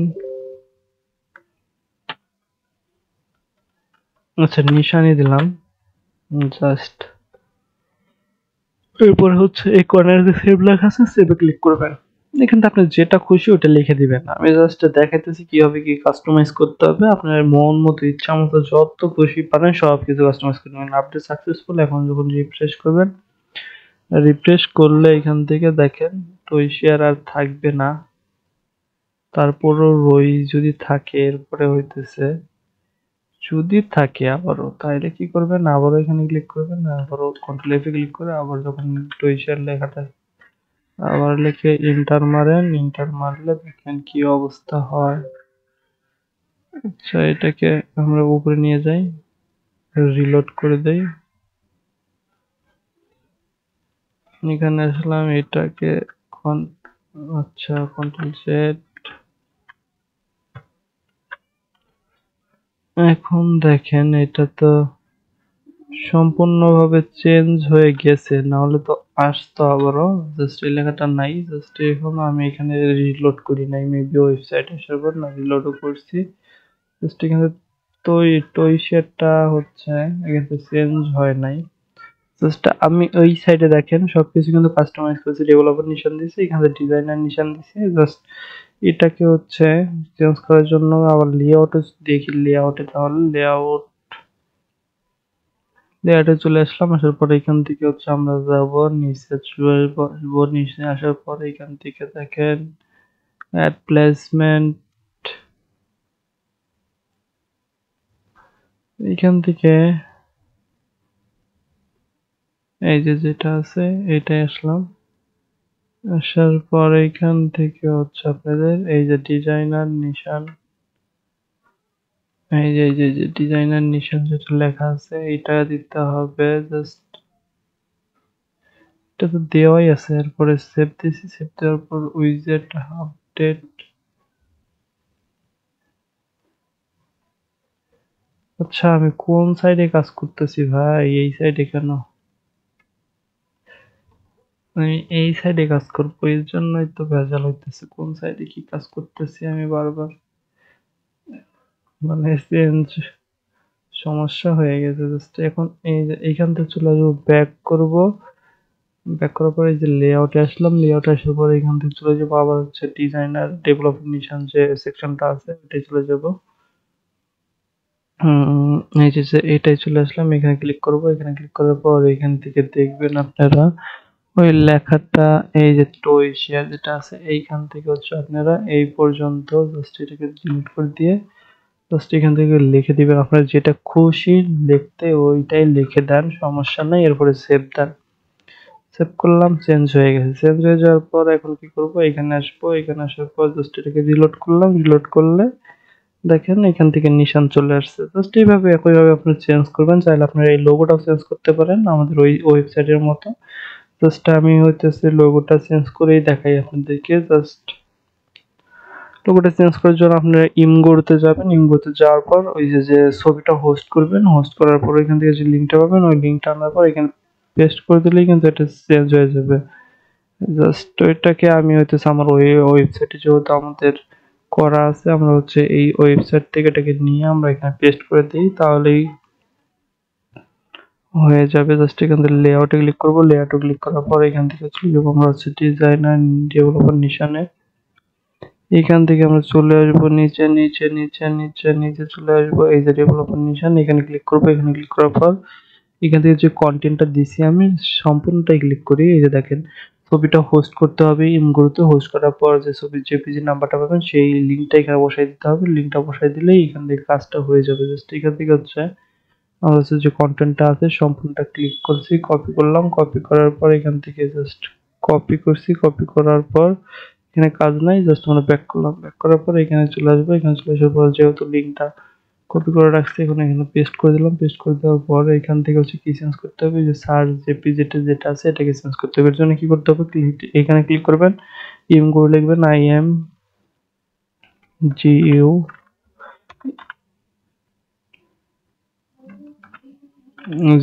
Speaker 1: আচ্ছা নিশানই দিলাম জাস্ট। এরপর হচ্ছে এই কর্নারে যে সেভ লেখা আছে সেভে ক্লিক করবেন। এখানে আপনার যেটা খুশি ওটা লিখে দিবেন। আমি জাস্ট দেখাইতেছি কিভাবে কি কাস্টমাইজ করতে হবে। আপনার মন মতো ইচ্ছা মতো যত খুশি পারেন সব কিছু কাস্টমাইজ করে নেবেন। Update successful. এখন যখন রিফ্রেশ করবেন, রিফ্রেশ করলে এখান থেকে দেখেন টই শেয়ার আর থাকবে না। তারপরও রই যদি থাকে এরপরে হইতেছে যদি থাকে আবারও, তাইলে কি করবেন আবারও এখানে ক্লিক করবেন, আবারও কন্ট্রোল এফ এ ক্লিক করে আবার যখন টই শেয়ার লেখাটা আবার লিখে ইন্টার মারেন, ইন্টার মারলে দেখেন কি অবস্থা হয়। আচ্ছা এটাকে আমরা উপরে নিয়ে যাই, রিলোড করে দেই। এখানে আসলাম, এটাকে আচ্ছা কন্ট্রোল জেড। এখন দেখেন এটা তো সম্পূর্ণভাবে চেঞ্জ হয়ে গেছে, না হলে তো আসতো আবারও। জাস্ট এই লেখাটা নাই, জাস্ট এখন আমি এখানে রিলোড করি নাই, মেবি ওয়েবসাইট আসার পর না রিলোডও করছি। জাস্ট এখানে টই শেয়ারটা হচ্ছে এখানে চেঞ্জ হয় নাই। জাস্ট আমি ওই সাইডে দেখেন সবকিছু কিন্তু কাস্টমাইজ করেছি, ডেভেলপার নিশান দিয়েছি, এখানে ডিজাইনার নিশান দিয়েছি। জাস্ট এটাকে হচ্ছে চেঞ্জ করার জন্য আবার লেআউটে দেখি, লেআউটে তাহলে লেআউটে চলে আসলাম। আসার পরে এখান থেকে হচ্ছে আমরা যাব নিচে, চলে আসবো নিচে। আসার পরে এখান থেকে দেখেন অ্যাড প্লেসমেন্ট, এখান থেকে এই যে যেটা আছে এটাই আসলাম। আসার পর এখান থেকে হচ্ছে আপনাদের এই যে ডিজাইনার নিশান, এই যে ডিজাইনার নিশান যেটা লেখা আছে এটা দিতে হবে। জাস্ট এটা তো দেওয়াই আছে, এরপরে সেভ দিছি, সেভ দেওয়ার পর উইজেট আপডেট। আচ্ছা আমি কোন সাইডে কাজ করতেছি ভাই, এই সাইডে কেন? আমি এই সাইডে কাজ করবো, এর জন্যই তো ভেজাল হইতেছে। কোন সাইডে কি কাজ করতেছি আমি বারবার, মানে চেঞ্জ, সমস্যা হয়ে গেছে। জাস্ট এখন এই যে এইখান থেকে চলে আসবো, ব্যাক করব, ব্যাক করার পরে এই যে লেআউটে আসলাম, লেআউটে আসার পরে এখান থেকে চলে যাবো আবার হচ্ছে ডিজাইনার ডেভেলপমেন্ট যে সেকশনটা আছে ওটাই চলে যাব। এই যে এটাই চলে আসলাম, এখানে ক্লিক করব, এখানে ক্লিক করার পর এখান থেকে দেখবেন আপনারা ওই লেখাটা, এই যে টয় শেয়ার যেটা আছে এইখান থেকে হচ্ছে আপনারা এই পর্যন্ত জাস্ট এটাকে ডিলিট করে দিয়ে জাস্ট এখান থেকে লিখে দিবেন আপনার যেটা খুশি লিখতে, ওইটাই লিখে দেন, সমস্যা নাই। এরপরে সেভ দেন, সেভ করলাম, চেঞ্জ হয়ে গেছে। চেঞ্জ হয়ে যাওয়ার পর এখন কি করব, এখানে আসবো, এখানে আসার পর জাস্ট এটাকে রিলোড করলাম, রিলোড করলে দেখেন এখান থেকে নিশান চলে আসছে। জাস্ট এইভাবে একইভাবে আপনি চেঞ্জ করবেন, চাইলে আপনারা এই লোগোটাও চেঞ্জ করতে পারেন আমাদের ওই ওয়েবসাইটের মতো। জাস্ট আমি হইতেছে লোগোটা চেঞ্জ করেই দেখাই আপনাদেরকে। জাস্ট লোগোটা চেঞ্জ করার জন্য আপনারা ইমগোতে যাবেন, ইমগোতে যাওয়ার পর ওই যে ছবিটা হোস্ট করবেন, হোস্ট করার পর এখান থেকে যে লিঙ্কটা পাবেন ওই লিঙ্কটা আনার পর এখানে পেস্ট করে দিলেই কিন্তু এটা চেঞ্জ হয়ে যাবে। জাস্ট ওইটাকে আমি হইতেছে আমার ওই ওয়েবসাইটে যেহেতু আমাদের করা আছে, আমরা হচ্ছে এই ওয়েবসাইট থেকে এটাকে নিয়ে আমরা এখানে পেস্ট করে দিই, তাহলেই হয়ে যাবে। জাস্ট এখান থেকে লেআউটে ক্লিক করব, লেআউটে ক্লিক করার পর এখান থেকে চলে যাবো আমরা হচ্ছে ডিজাইনার ডেভেলপার নিশানে। এখান থেকে আমরা চলে আসবো নিচে নিচে নিচে নিচে নিচে চলে আসবো, এই যে ডেভেলপার নিশান, এখানে ক্লিক করবো। এখানে ক্লিক করার পর এখান থেকে যে কন্টেন্টটা দিছি আমি সম্পূর্ণটাই ক্লিক করি। এই যে দেখেন ছবিটা হোস্ট করতে হবে ইমগুলোতে, হোস্ট করার পর যে ছবির জেপিজি নাম্বারটা পাবেন সেই লিঙ্কটা এখানে বসাই দিতে হবে। লিঙ্কটা বসাই দিলেই এখান থেকে কাজটা হয়ে যাবে। জাস্ট এখান থেকে হচ্ছে আমার হচ্ছে যে কন্টেন্টটা আছে সম্পূর্ণটা ক্লিক করছি, কপি করলাম, কপি করার পর এখান থেকে জাস্ট কপি করছি, কপি করার পর এখানে কাজ নাই, জাস্ট আমরা ব্যাক করলাম, ব্যাক করার পর এখানে চলে আসবো। এখানে চলে আসার পর যেহেতু লিঙ্কটা কপি করে রাখছি এখন এখানে পেস্ট করে দিলাম। পেস্ট করে দেওয়ার পর এখান থেকে হচ্ছে কি চেঞ্জ করতে হবে, যে সার্চ জেপিজি যেটা আছে এটাকে চেঞ্জ করতে হবে। এর জন্য কি করতে হবে, এখানে ক্লিক করবেন, ইম করে লিখবেন IMGU,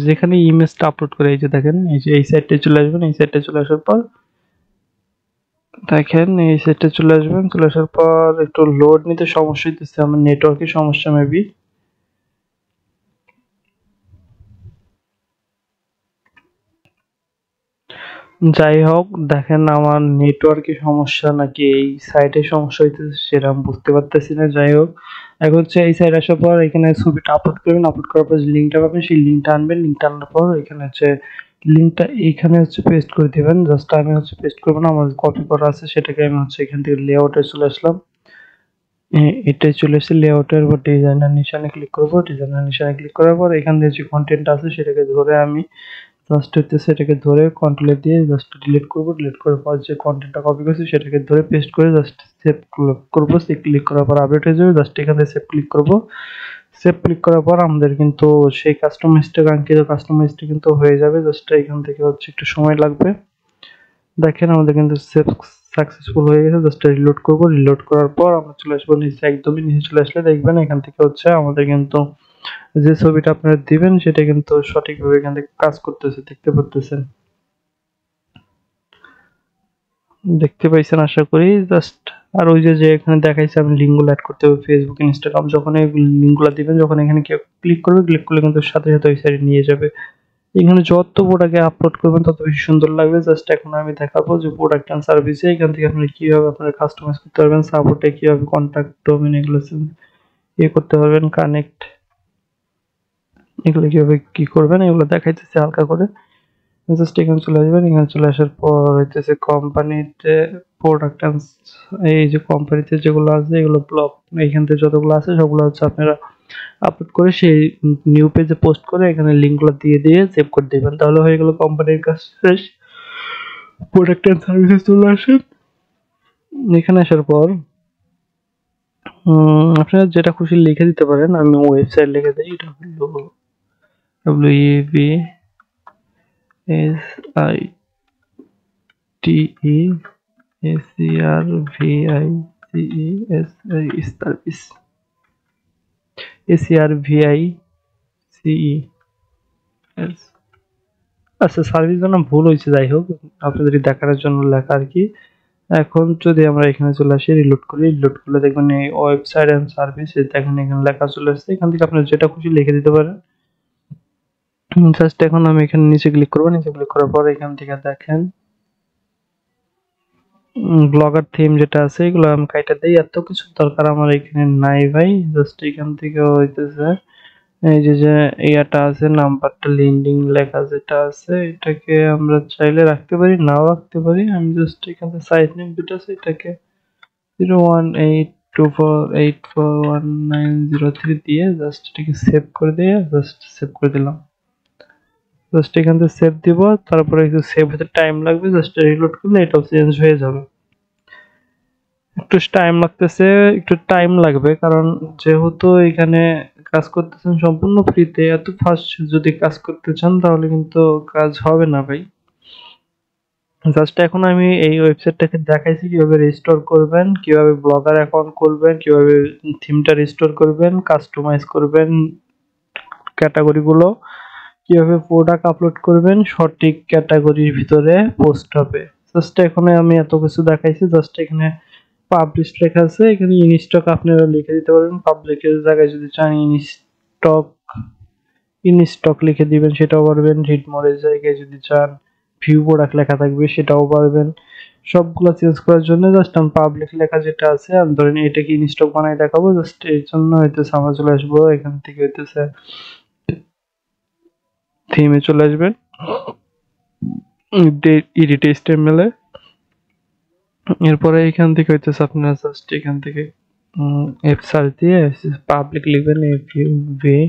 Speaker 1: যেখানে ইমেজটা আপলোড করে এই যে দেখেন এই যে এই সাইটে চলে আসবেন। এই সাইটে চলে আসার পর দেখেন এই সাইটে চলে আসবেন, চলে আসার পর একটু লোড নিতে সমস্যা হইতেছে, আমার নেটওয়ার্কের সমস্যা মেবি। যাই হোক দেখেন আমার নেটওয়ার্কের সমস্যা নাকি এই সাইটে সমস্যা হইতেছে সেটা আমি বুঝতে পারতেছি না। যাই হোক এখন হচ্ছে এই সাইড আসার পর এখানে ছবিটা আপলোড করবেন, আপলোড করার পর যে লিঙ্কটা পাবেন সেই লিঙ্কটা আনবেন, লিঙ্কটা আনার পর এখানে হচ্ছে লিঙ্কটা এইখানে হচ্ছে পেস্ট করে দিবেন। জাস্ট আমি হচ্ছে পেস্ট করবো না, আমার কপি করা আছে সেটাকে আমি হচ্ছে এখান থেকে লেআউটে চলে আসলাম। এটাই চলে এসেছে লেআউটের উপর ডিজাইনার নিশানে ক্লিক করবো, ডিজাইনার নিশানে ক্লিক করার পর এখান থেকে যে কন্টেন্ট আছে সেটাকে ধরে আমি জাস্ট হচ্ছে এটাকে ধরে কন্ট্রোল দিয়ে জাস্ট ডিলিট করব, ডিলিট করার পর যে কন্টেন্টটা কপি করেছি সেটাকে ধরে পেস্ট করে জাস্ট সেভ করব। সেভ ক্লিক করার পর আপডেট হয়ে যাবে। জাস্ট এখানে সেভ ক্লিক করব, সেভ ক্লিক করার পর আমাদের কিন্তু সেই কাস্টমাইজটা কাঙ্ক্ষিত কাস্টমাইজটা কিন্তু হয়ে যাবে। জাস্ট এখান থেকে হচ্ছে একটু সময় লাগবে। দেখেন আমাদের কিন্তু সেভ সাকসেসফুল হয়ে গেছে। জাস্ট রিলোড করব, রিলোড করার পর আমরা চলে আসবো নিচে, একদমই নিচে চলে আসলে দেখবেন এখান থেকে হচ্ছে আমাদের কিন্তু যে ছবিটা আপনারা দিবেন সেটা কিন্তু সঠিকভাবে এখান থেকে কাজ করতেছে, দেখতে পারতেছেন, দেখতে পাইছেন আশা করি। জাস্ট আর ওই যে এখানে দেখাইছে আমি লিঙ্কগুলো অ্যাড করতে হবে ফেসবুক ইনস্টাগ্রাম, যখন এই লিঙ্কগুলো দিবেন যখন এখানে কেউ ক্লিক করবে, ক্লিক করলে কিন্তু সাথে সাথে ওই সাইডে নিয়ে যাবে। এখানে যত প্রোডাক্ট আপলোড করবেন তত বেশি সুন্দর লাগবে। জাস্ট এখন আমি দেখাবো যে প্রোডাক্ট এন্ড সার্ভিসে এখান থেকে আপনি কিভাবে আপনারা কাস্টমাইজ করতে পারবেন, সাপোর্টে কিভাবে কন্ট্যাক্ট ডোমেন এগুলো ইয়ে করতে পারবেন, কানেক্ট এগুলো কিভাবে কি করবেন এগুলো দেখাইতেছে হালকা করে। জাস্ট এখানে চলে আসবেন। এখানে চলে আসার পর হইতেছে কোম্পানিতে প্রোডাক্ট এই যে কোম্পানিতে যেগুলো আছে এগুলো ব্লগ এইখান থেকে যতগুলো আছে সবগুলো হচ্ছে আপনারা আপলোড করে সেই নিউ পেজে পোস্ট করে এখানে লিঙ্কগুলো দিয়ে দিয়ে সেভ করে দিবেন, তাহলে হয়ে গেল কোম্পানির কাজ শেষ। প্রোডাক্ট এন্ড সার্ভিসে চলে আসেন। এখানে আসার পর আপনারা যেটা খুশি লিখে দিতে পারেন, আমি ওয়েবসাইট লিখে দিই। এটা হলো WAVSITESERVICES SERVICES। আচ্ছা, সার্ভিস নাম ভুল হয়েছে, যাই হোক আপনাদের দেখানোর জন্য লেখা আর কি। এখন যদি আমরা এখানে চলে আসি, রিলোড করি, রিলোড করলে দেখবেন এই ওয়েবসাইট এন্ড সার্ভিস দেখেন এখানে লেখা চলে আসছে। এখান থেকে আপনারা যেটা খুশি লিখে দিতে পারেন। জাস্ট এখন আমি এখানে নিচে ক্লিক করবো। নিচে ক্লিক করার পর এখান থেকে দেখেন ব্লগার থিম যেটা আছে এগুলো আমি কাইটা দেই, এত কিছু দরকার আমার এখানে নাই ভাই। জাস্ট এখান থেকে হইতেছে এই যে ইয়াটা আছে, নাম্বারটা লিন্ডিং লেখা যেটা আছে এটাকে আমরা চাইলে রাখতে পারি, নাও রাখতে পারি। আমি জাস্ট এখান থেকে সাইজ নেম যেটা আছে এটাকে 01824841903 দিয়ে জাস্ট এটাকে সেভ করে দিয়ে জাস্ট সেভ করে দিলাম। জাস্ট এখান থেকে সেভ দিব, তারপরে একটু সেভ হতে টাইম লাগবে, জাস্ট রিলোড করলে এটাও চেঞ্জ হয়ে যাবে। একটু টাইম লাগতেছে, একটু টাইম লাগবে, কারণ যেহেতু এখানে কাজ করতেছেন সম্পূর্ণ ফ্রিতে, এত ফাস্ট যদি কাজ করতে চান তাহলে কিন্তু কাজ হবে না ভাই। জাস্ট এখন আমি এই ওয়েবসাইটটাকে দেখাইছি কিভাবে রিস্টোর করবেন, কিভাবে ব্লগার অ্যাকাউন্ট খুলবেন, কিভাবে থিমটা রিস্টোর করবেন, কাস্টমাইজ করবেন ক্যাটাগরিগুলো, কিভাবে প্রোডাক্ট আপলোড করবেন সঠিক ক্যাটাগরির ভিতরে পোস্ট হবে। জাস্ট এখানে আমি এত কিছু দেখাইছি। জাস্ট এখানে পাবলিশ লেখা আছে, এখানে ইনস্টক আপনারা লিখে দিতে পারেন। পাবলিকের জায়গায় যদি চান ইনস্টক লিখে দিবেন, সেটাও পারবেন। রিড মোরের জায়গায় যদি চান ভিউ প্রোডাক্ট লেখা থাকবে সেটাও পারবেন। সবগুলো চেঞ্জ করার জন্য জাস্ট আমি পাবলিক লেখা যেটা আছে আমি ধরেন এটাকে ইনস্টক বানাই দেখাবো। জাস্ট এর জন্য হইতেছে আমরা চলে আসবো এখান থেকে হইতেছে থিমে চলে আসবেন, এডিট HTML এ। এরপরে এখান থেকে হইতেছে আপনারা জাস্ট এখান থেকে এফ সার্চ দিয়ে পাবলিক লিখবেন, APUBLIS।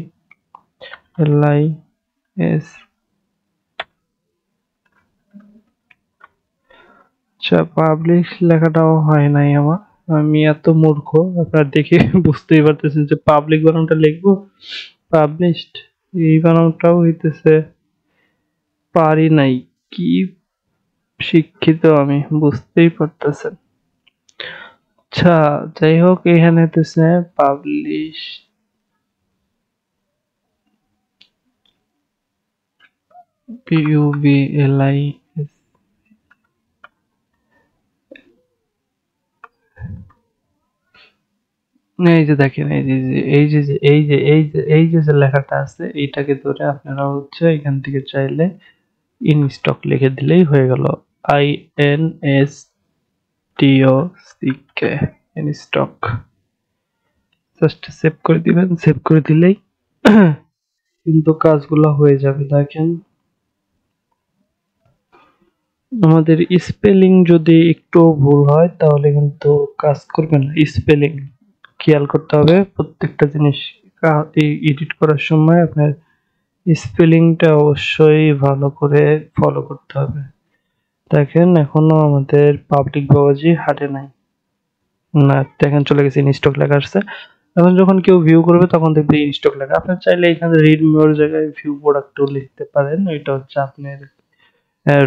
Speaker 1: আচ্ছা, পাবলিশ লেখাটাও হয় নাই আমার, আমি এত মূর্খ। আপনারা দেখে বুঝতেই পারতেছেন যে পাবলিক বানানটা লিখবো, পাবলিশড এই বানানটাও হইতেছে পারি নাই। কি শিক্ষিত আমি, বুঝতেই পারতেছেন। আচ্ছা, যাই হোক এখানে হইতেছে পাবলিশ PUBLIS। এই যে দেখেন এই যে লেখাটা আছে এইটাকে ধরে আপনারা হচ্ছে এখান থেকে চাইলে ইনস্টক লিখে দিলেই হয়ে গেল। INSTOCK in stock. জাস্ট সেভ করে দিবেন, সেভ করে দিলেই কিন্তু কাজগুলো হয়ে যাবে। দেখেন আমাদের স্পেলিং যদি একটু ভুল হয় তাহলে কিন্তু কাজ করবে না। স্পেলিং খেয়াল করতে হবে প্রত্যেকটা জিনিস এডিট করার সময়। আপনার স্পেলিংটা অবশ্যই ভালো করে ফলো করতে হবে। দেখেন এখনো আমাদের পাবলিক বাবাজি হাটে নাই, না দেখেন চলে গেছে, ইনস্টক লেখা আসছে। এখন যখন কেউ ভিউ করবে তখন দেখবে ইনস্টক লেখা। আপনার চাইলে এখানে রিড মোর জায়গায় ভিউ প্রোডাক্টও লিখতে পারেন, ওইটা হচ্ছে আপনার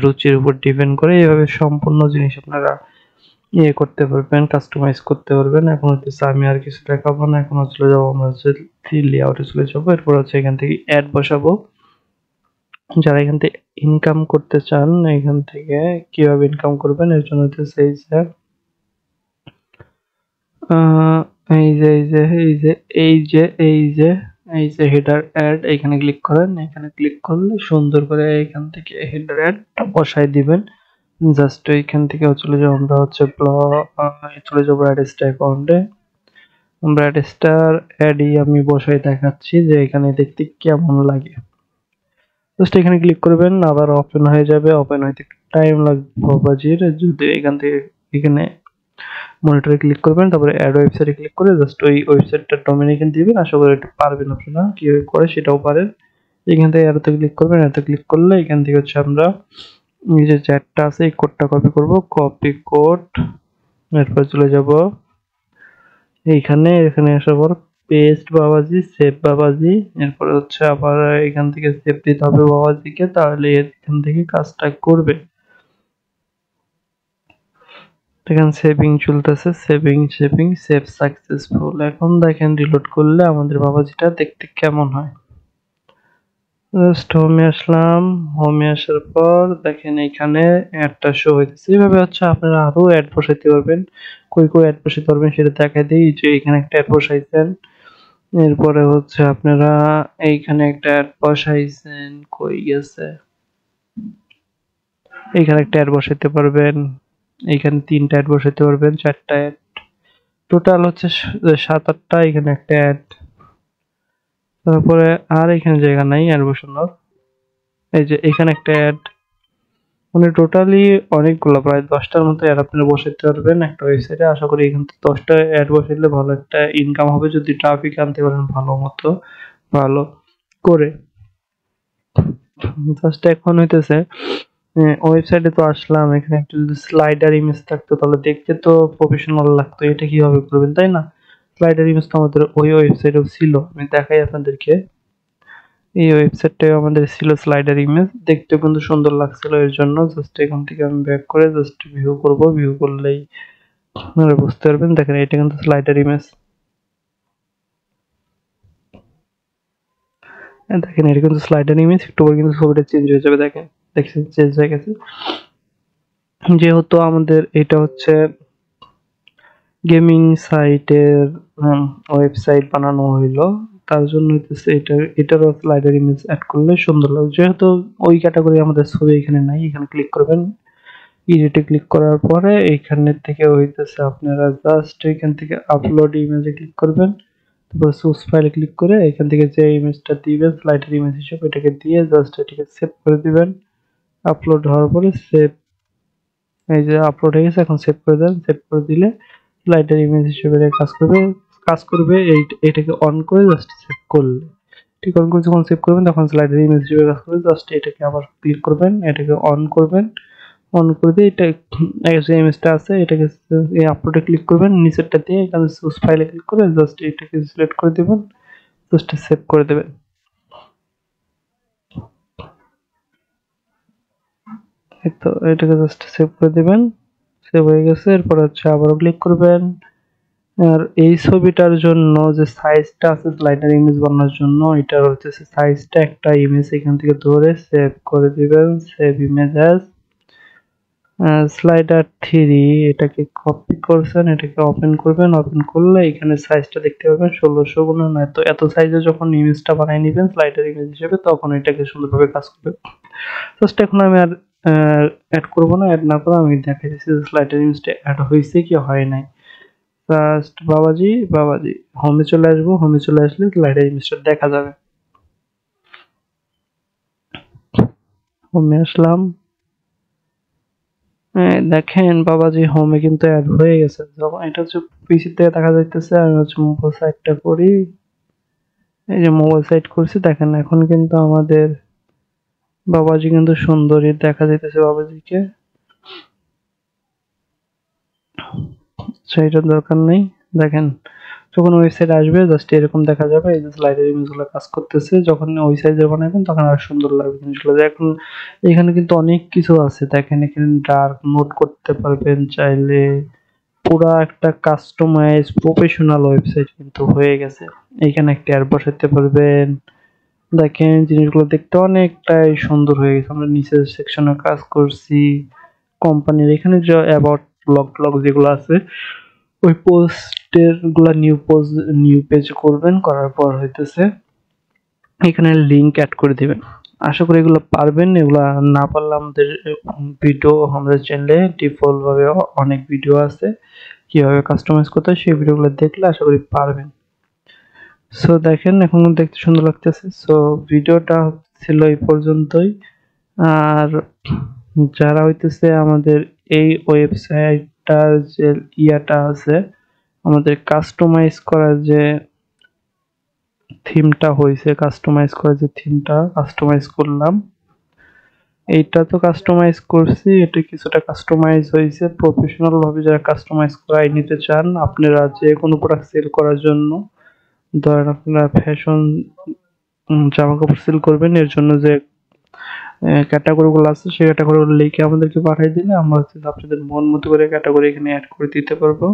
Speaker 1: রুচির উপর ডিপেন্ড করে। এইভাবে সম্পূর্ণ জিনিস আপনারা ইয়ে করতে পারবেন, কাস্টমাইজ করতে পারবেন। এখন হচ্ছে আমি আর কিছু দেখাবো না, এখন চলে যাবো আমরা হচ্ছে লেআউটে চলে যাবো। এরপর হচ্ছে এখান থেকে অ্যাড বসাবো। যারা এখান থেকে ইনকাম করতে চান এখান থেকে কিভাবে ইনকাম করবেন এর জন্য হচ্ছে এই যে হেডার অ্যাড এখানে ক্লিক করেন। এখানে ক্লিক করলে সুন্দর করে এখান থেকে হেডার অ্যাডটা বসাই দিবেন। জাস্ট এইখান থেকে চলে যাবো আমরা হচ্ছে চলে যাবো অ্যাডস্টার অ্যাকাউন্টে। আমরা অ্যাডস্টার অ্যাডই আমি বসাই দেখাচ্ছি যে এখানে দেখতে কেমন লাগে। জাস্ট এখানে ক্লিক করবেন, আবার ওপেন হয়ে যাবে। ওপেন হইতে একটু টাইম লাগবে বাবাজির। যদি এখান থেকে এখানে মনিটরে ক্লিক করবেন, তারপরে অ্যাড ওয়েবসাইটে ক্লিক করে জাস্ট ওই ওয়েবসাইটটার ডোমেইন এখানে দিবেন। আশা করি এটা পারবেন আপনারা, কিভাবে করে সেটাও পারেন। এখান থেকে অ্যারোতে ক্লিক করবেন, অ্যারোতে ক্লিক করলে এখান থেকে হচ্ছে আমরা এই যে চ্যাটটা আছে এই কোডটা কপি করব, কপি কোড, এরপর চলে যাব এইখানে, এখানে আসার পর পেস্ট বাবাজি, সেভ বাবাজি, এরপরে হচ্ছে আবার এখান থেকে সেভ দিতে হবে বাবাজিকে, তাহলে এখান থেকে কাজটা করবে। দেখেন সেভিং চলতেছে, সেভ সাকসেসফুল। এখন দেখেন রিলোড করলে আমাদের বাবাজিটা দেখতে কেমন হয়। জাস্ট হোমে আসলাম, হোমে আসার পর দেখেন এইখানে অ্যাডটা শো হইতেছে। এইভাবে হচ্ছে আপনারা আরো অ্যাড বসাইতে পারবেন। কই অ্যাড বসাইতে পারবেন সেটা দেখাই দিই। যে এখানে একটা অ্যাড বসাইছেন, এরপরে হচ্ছে আপনারা এইখানে একটা অ্যাড বসাইছেন, কই গেছে, এইখানে একটা অ্যাড বসাইতে পারবেন, এইখানে 3টা অ্যাড বসাইতে পারবেন, 4টা অ্যাড, টোটাল হচ্ছে 7-8টা। এখানে একটা অ্যাড, তারপরে আর এখানে জায়গা নাই অ্যাড বসানোর। এই যে এখানে একটা অ্যাড, মানে টোটালি অনেকগুলো, প্রায় 10টার মতো অ্যাড আপনারা বসাইতে পারবেন একটা ওয়েবসাইটে। আশা করি এখান থেকে 10টা অ্যাড বসাইলে ভালো একটা ইনকাম হবে, যদি ট্রাফিক আনতে পারেন ভালো মতো, ভালো করে। জাস্ট এখন হইতেছে ওয়েবসাইটে তো আসলাম, এখানে একটা যদি স্লাইডার ইমেজ থাকতো তাহলে দেখতে তো প্রফেশনাল লাগতো। এটা কিভাবে করবেন, তাই না? স্লাইডার ইমেজ তো আমাদের ওই ওয়েবসাইটেও ছিল, আমি দেখাই আপনাদেরকে। এই ওয়েবসাইটটায় আমাদের ছিল স্লাইডার ইমেজ, দেখতে কিন্তু সুন্দর লাগছিল। এর জন্য জাস্ট এখান থেকে আমি ব্যাক করে জাস্ট ভিউ করব, ভিউ করলেই আপনারা বুঝতে পারবেন। দেখেন এটা কিন্তু স্লাইডার ইমেজ, দেখেন এটা কিন্তু স্লাইডার ইমেজ, একটু পরে কিন্তু ছবিটা চেঞ্জ হয়ে যাবে। দেখেন, দেখছেন চেঞ্জ হয়ে গেছে। যেহেতু আমাদের এটা হচ্ছে গেমিং সাইটের ওয়েবসাইট বানানো হইলো, তার জন্য হইতেছে এটারও স্লাইডার ইমেজ অ্যাড করলে সুন্দর লাগবে। যেহেতু ওই ক্যাটাগরি আমাদের ছবি এখানে নাই, এখানে ক্লিক করবেন, এডিটে ক্লিক করার পরে এইখানের থেকে হইতেছে আপনারা জাস্ট এখান থেকে আপলোড ইমেজে ক্লিক করবেন, তারপর সোর্স ফাইলে ক্লিক করে এখান থেকে যে ইমেজটা দিবেন স্লাইডার ইমেজ হিসেবে এটাকে দিয়ে জাস্ট এটাকে সেভ করে দিবেন। আপলোড হওয়ার পরে সেভ, এই যে আপলোড হয়ে গেছে, এখন সেভ করে দেন। সেভ করে দিলে স্লাইডার ইমেজ হিসেবে কাজ করবে। এটাকে অন করে জাস্ট সেভ করলে, ঠিক অন করে যখন সেভ করবেন তখন স্লাইডার ইমেজ হিসেবে কাজ করবে। জাস্ট এটাকে আবার ক্লিক করবেন, এটাকে অন করবেন, অন করে দিয়ে এটা যে ইমেজটা আছে এটাকে এই আপলোডে ক্লিক করবেন, নিচেরটা দিয়ে এখানে সোর্স ফাইলে ক্লিক করে জাস্ট এটাকে সিলেক্ট করে দিবেন, জাস্ট সেভ করে দেবেন। এই তো এটাকে জাস্ট সেভ করে দিবেন, সেভ হয়ে গেছে। এরপর হচ্ছে আবারও ক্লিক করবেন, আর এই ছবিটার জন্য যে সাইজটা আছে স্লাইডার ইমেজ বানানোর জন্য, এটার হচ্ছে সাইজটা একটা ইমেজ এখান থেকে ধরে সেভ করে দিবেন, সেভ ইমেজ অ্যাজ স্লাইডার 3। এটাকে কপি করছেন, এটাকে ওপেন করবেন, ওপেন করলে এখানে সাইজটা দেখতে পাবেন 16x9। তো এত সাইজে যখন ইমেজটা বানিয়ে নেবেন স্লাইডার ইমেজ হিসেবে, তখন এটাকে সুন্দরভাবে কাজ করবে। জাস্ট এখন আমি আর অ্যাড করবো না, অ্যাড না করে আমি দেখাই দিচ্ছি স্লাইডার ইমেজটা অ্যাড হয়েছে কি হয় নাই। জাস্ট বাবাজি হোমে চলে আসবো, হোমে চলে আসলে স্লাইডার ইমেজটা দেখা যাবে। হোমে আসলাম, দেখেন বাবাজি হোমে কিন্তু অ্যাড হয়ে গেছে। যখন এটা হচ্ছে পিসি থেকে দেখা যাইতেছে, আমি হচ্ছে মোবাইল সাইটটা করি, এই যে মোবাইল সাইট করছি। দেখেন এখন কিন্তু আমাদের বাবাজি কিন্তু সুন্দরই দেখা যাইতেছে বাবাজিকে। সেইটার দরকার নেই। দেখেন যখন ওয়েবসাইট আসবে জাস্ট এরকম দেখা যাবে, এই যে স্লাইডার ইমেজগুলো কাজ করতেছে। যখন ওই সাইজের বানাবেন তখন আর সুন্দর লাগবে জিনিসগুলো। এখন এখানে কিন্তু অনেক কিছু আছে, দেখেন এখানে ডার্ক মোড করতে পারবেন চাইলে। পুরা একটা কাস্টমাইজ প্রফেশনাল ওয়েবসাইট কিন্তু হয়ে গেছে। এখানে একটা অ্যাড বসাতে পারবেন। দেখেন জিনিসগুলো দেখতে অনেকটাই সুন্দর হয়ে গেছে। আমরা নিচের সেকশনে কাজ করছি কোম্পানির, এখানে যে অ্যাবাউট ব্লগ যেগুলো আছে ওই পোস্টের গুলা নিউ পেজ করবেন, করার পর হইতেছে এখানে লিংক অ্যাড করে দিবেন। আশা করি এগুলো পারবেন। এগুলা না পারলে আমাদের ভিডিও, আমাদের চ্যানেলে ডিফল্ট ভাবে অনেক ভিডিও আছে কিভাবে কাস্টমাইজ করতে হয়, সেই ভিডিওগুলো দেখলে আশা করি পারবেন। সো দেখেন এখন দেখতে সুন্দর লাগতেছে। সো ভিডিওটা ছিল এই পর্যন্তই। আর যারা হইতেছে আমাদের এই ওয়েবসাইটটার যে ইয়াটা আছে, আমাদের কাস্টমাইজ করার যে থিমটা হয়েছে, কাস্টমাইজ করার যে থিমটা কাস্টমাইজ করলাম, এইটা তো কাস্টমাইজ করছি, এটা কিছুটা কাস্টমাইজ হয়েছে প্রফেশনাল ভাবে। যারা কাস্টমাইজ করাই নিতে চান আপনারা যে কোনো প্রোডাক্ট সেল করার জন্য, ধরেন আপনারা ফ্যাশন জামা কাপড় সেল করবেন, এর জন্য যে ক্যাটাগরি গুলো আছে সেই ক্যাটাগরি গুলো লিখে আমাদেরকে পাঠিয়ে দিলে আমরা হচ্ছে আপনাদের মন মতো করে ক্যাটাগরি এখানে অ্যাড করে দিতে পারবো।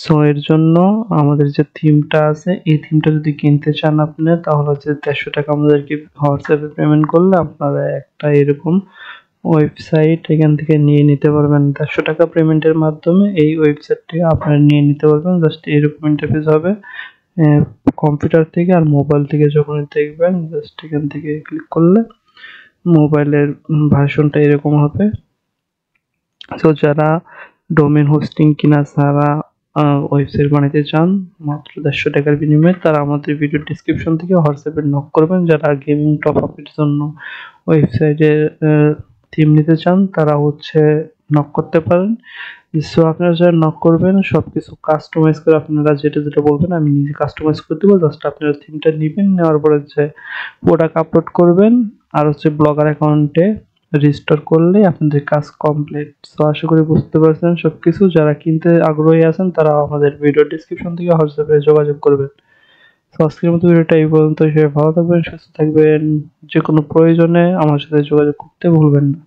Speaker 1: সো এর জন্য আমাদের যে থিমটা আছে, এই থিমটা যদি কিনতে চান আপনি, তাহলে হচ্ছে 150 টাকা আমাদেরকে হোয়াটসঅ্যাপে পেমেন্ট করলে আপনারা একটা এরকম ওয়েবসাইট এখান থেকে নিয়ে নিতে পারবেন। 150 টাকা পেমেন্টের মাধ্যমে এই ওয়েবসাইটটি আপনারা নিয়ে নিতে পারবেন। জাস্ট এরকম ইন্টারফেস হবে কম্পিউটার থেকে আর মোবাইল থেকে যখন দেখবেন, জাস্ট এখান থেকে ক্লিক করলে মোবাইলের ভার্সনটা এরকম হবে। সো যারা ডোমেন হোস্টিং কিনা ছাড়া ওয়েবসাইট বানাতে চান মাত্র 150 টাকার বিনিময়ে, তারা আমাদের ভিডিও ডিসক্রিপশন থেকে হোয়াটসঅ্যাপে নক করবেন। যারা গেমিং টপ আপের জন্য ওয়েবসাইটের থিম নিতে চান তারা হচ্ছে নক করতে পারেন। সো আপনারা যারা নক করবেন সবকিছু কাস্টমাইজ করে আপনারা যেটা যেটা বলবেন আমি নিজে কাস্টমাইজ করে দেবো। জাস্ট আপনারা থিমটা নেবেন, নেওয়ার পরে হচ্ছে প্রোডাক্ট আপলোড করবেন আর হচ্ছে ব্লগার অ্যাকাউন্টে রেজিস্টার করলে আপনাদের কাজ কমপ্লিট। সো আশা করি বুঝতে পারছেন সবকিছু। যারা কিনতে আগ্রহী আছেন তারা আমাদের ভিডিও ডিসক্রিপশন থেকে হোয়াটসঅ্যাপে যোগাযোগ করবেন। তো আজকের মতো ভিডিওটা এই পর্যন্ত। সবাই ভালো থাকবেন, সুস্থ থাকবেন। যে কোনো প্রয়োজনে আমার সাথে যোগাযোগ করতে ভুলবেন না।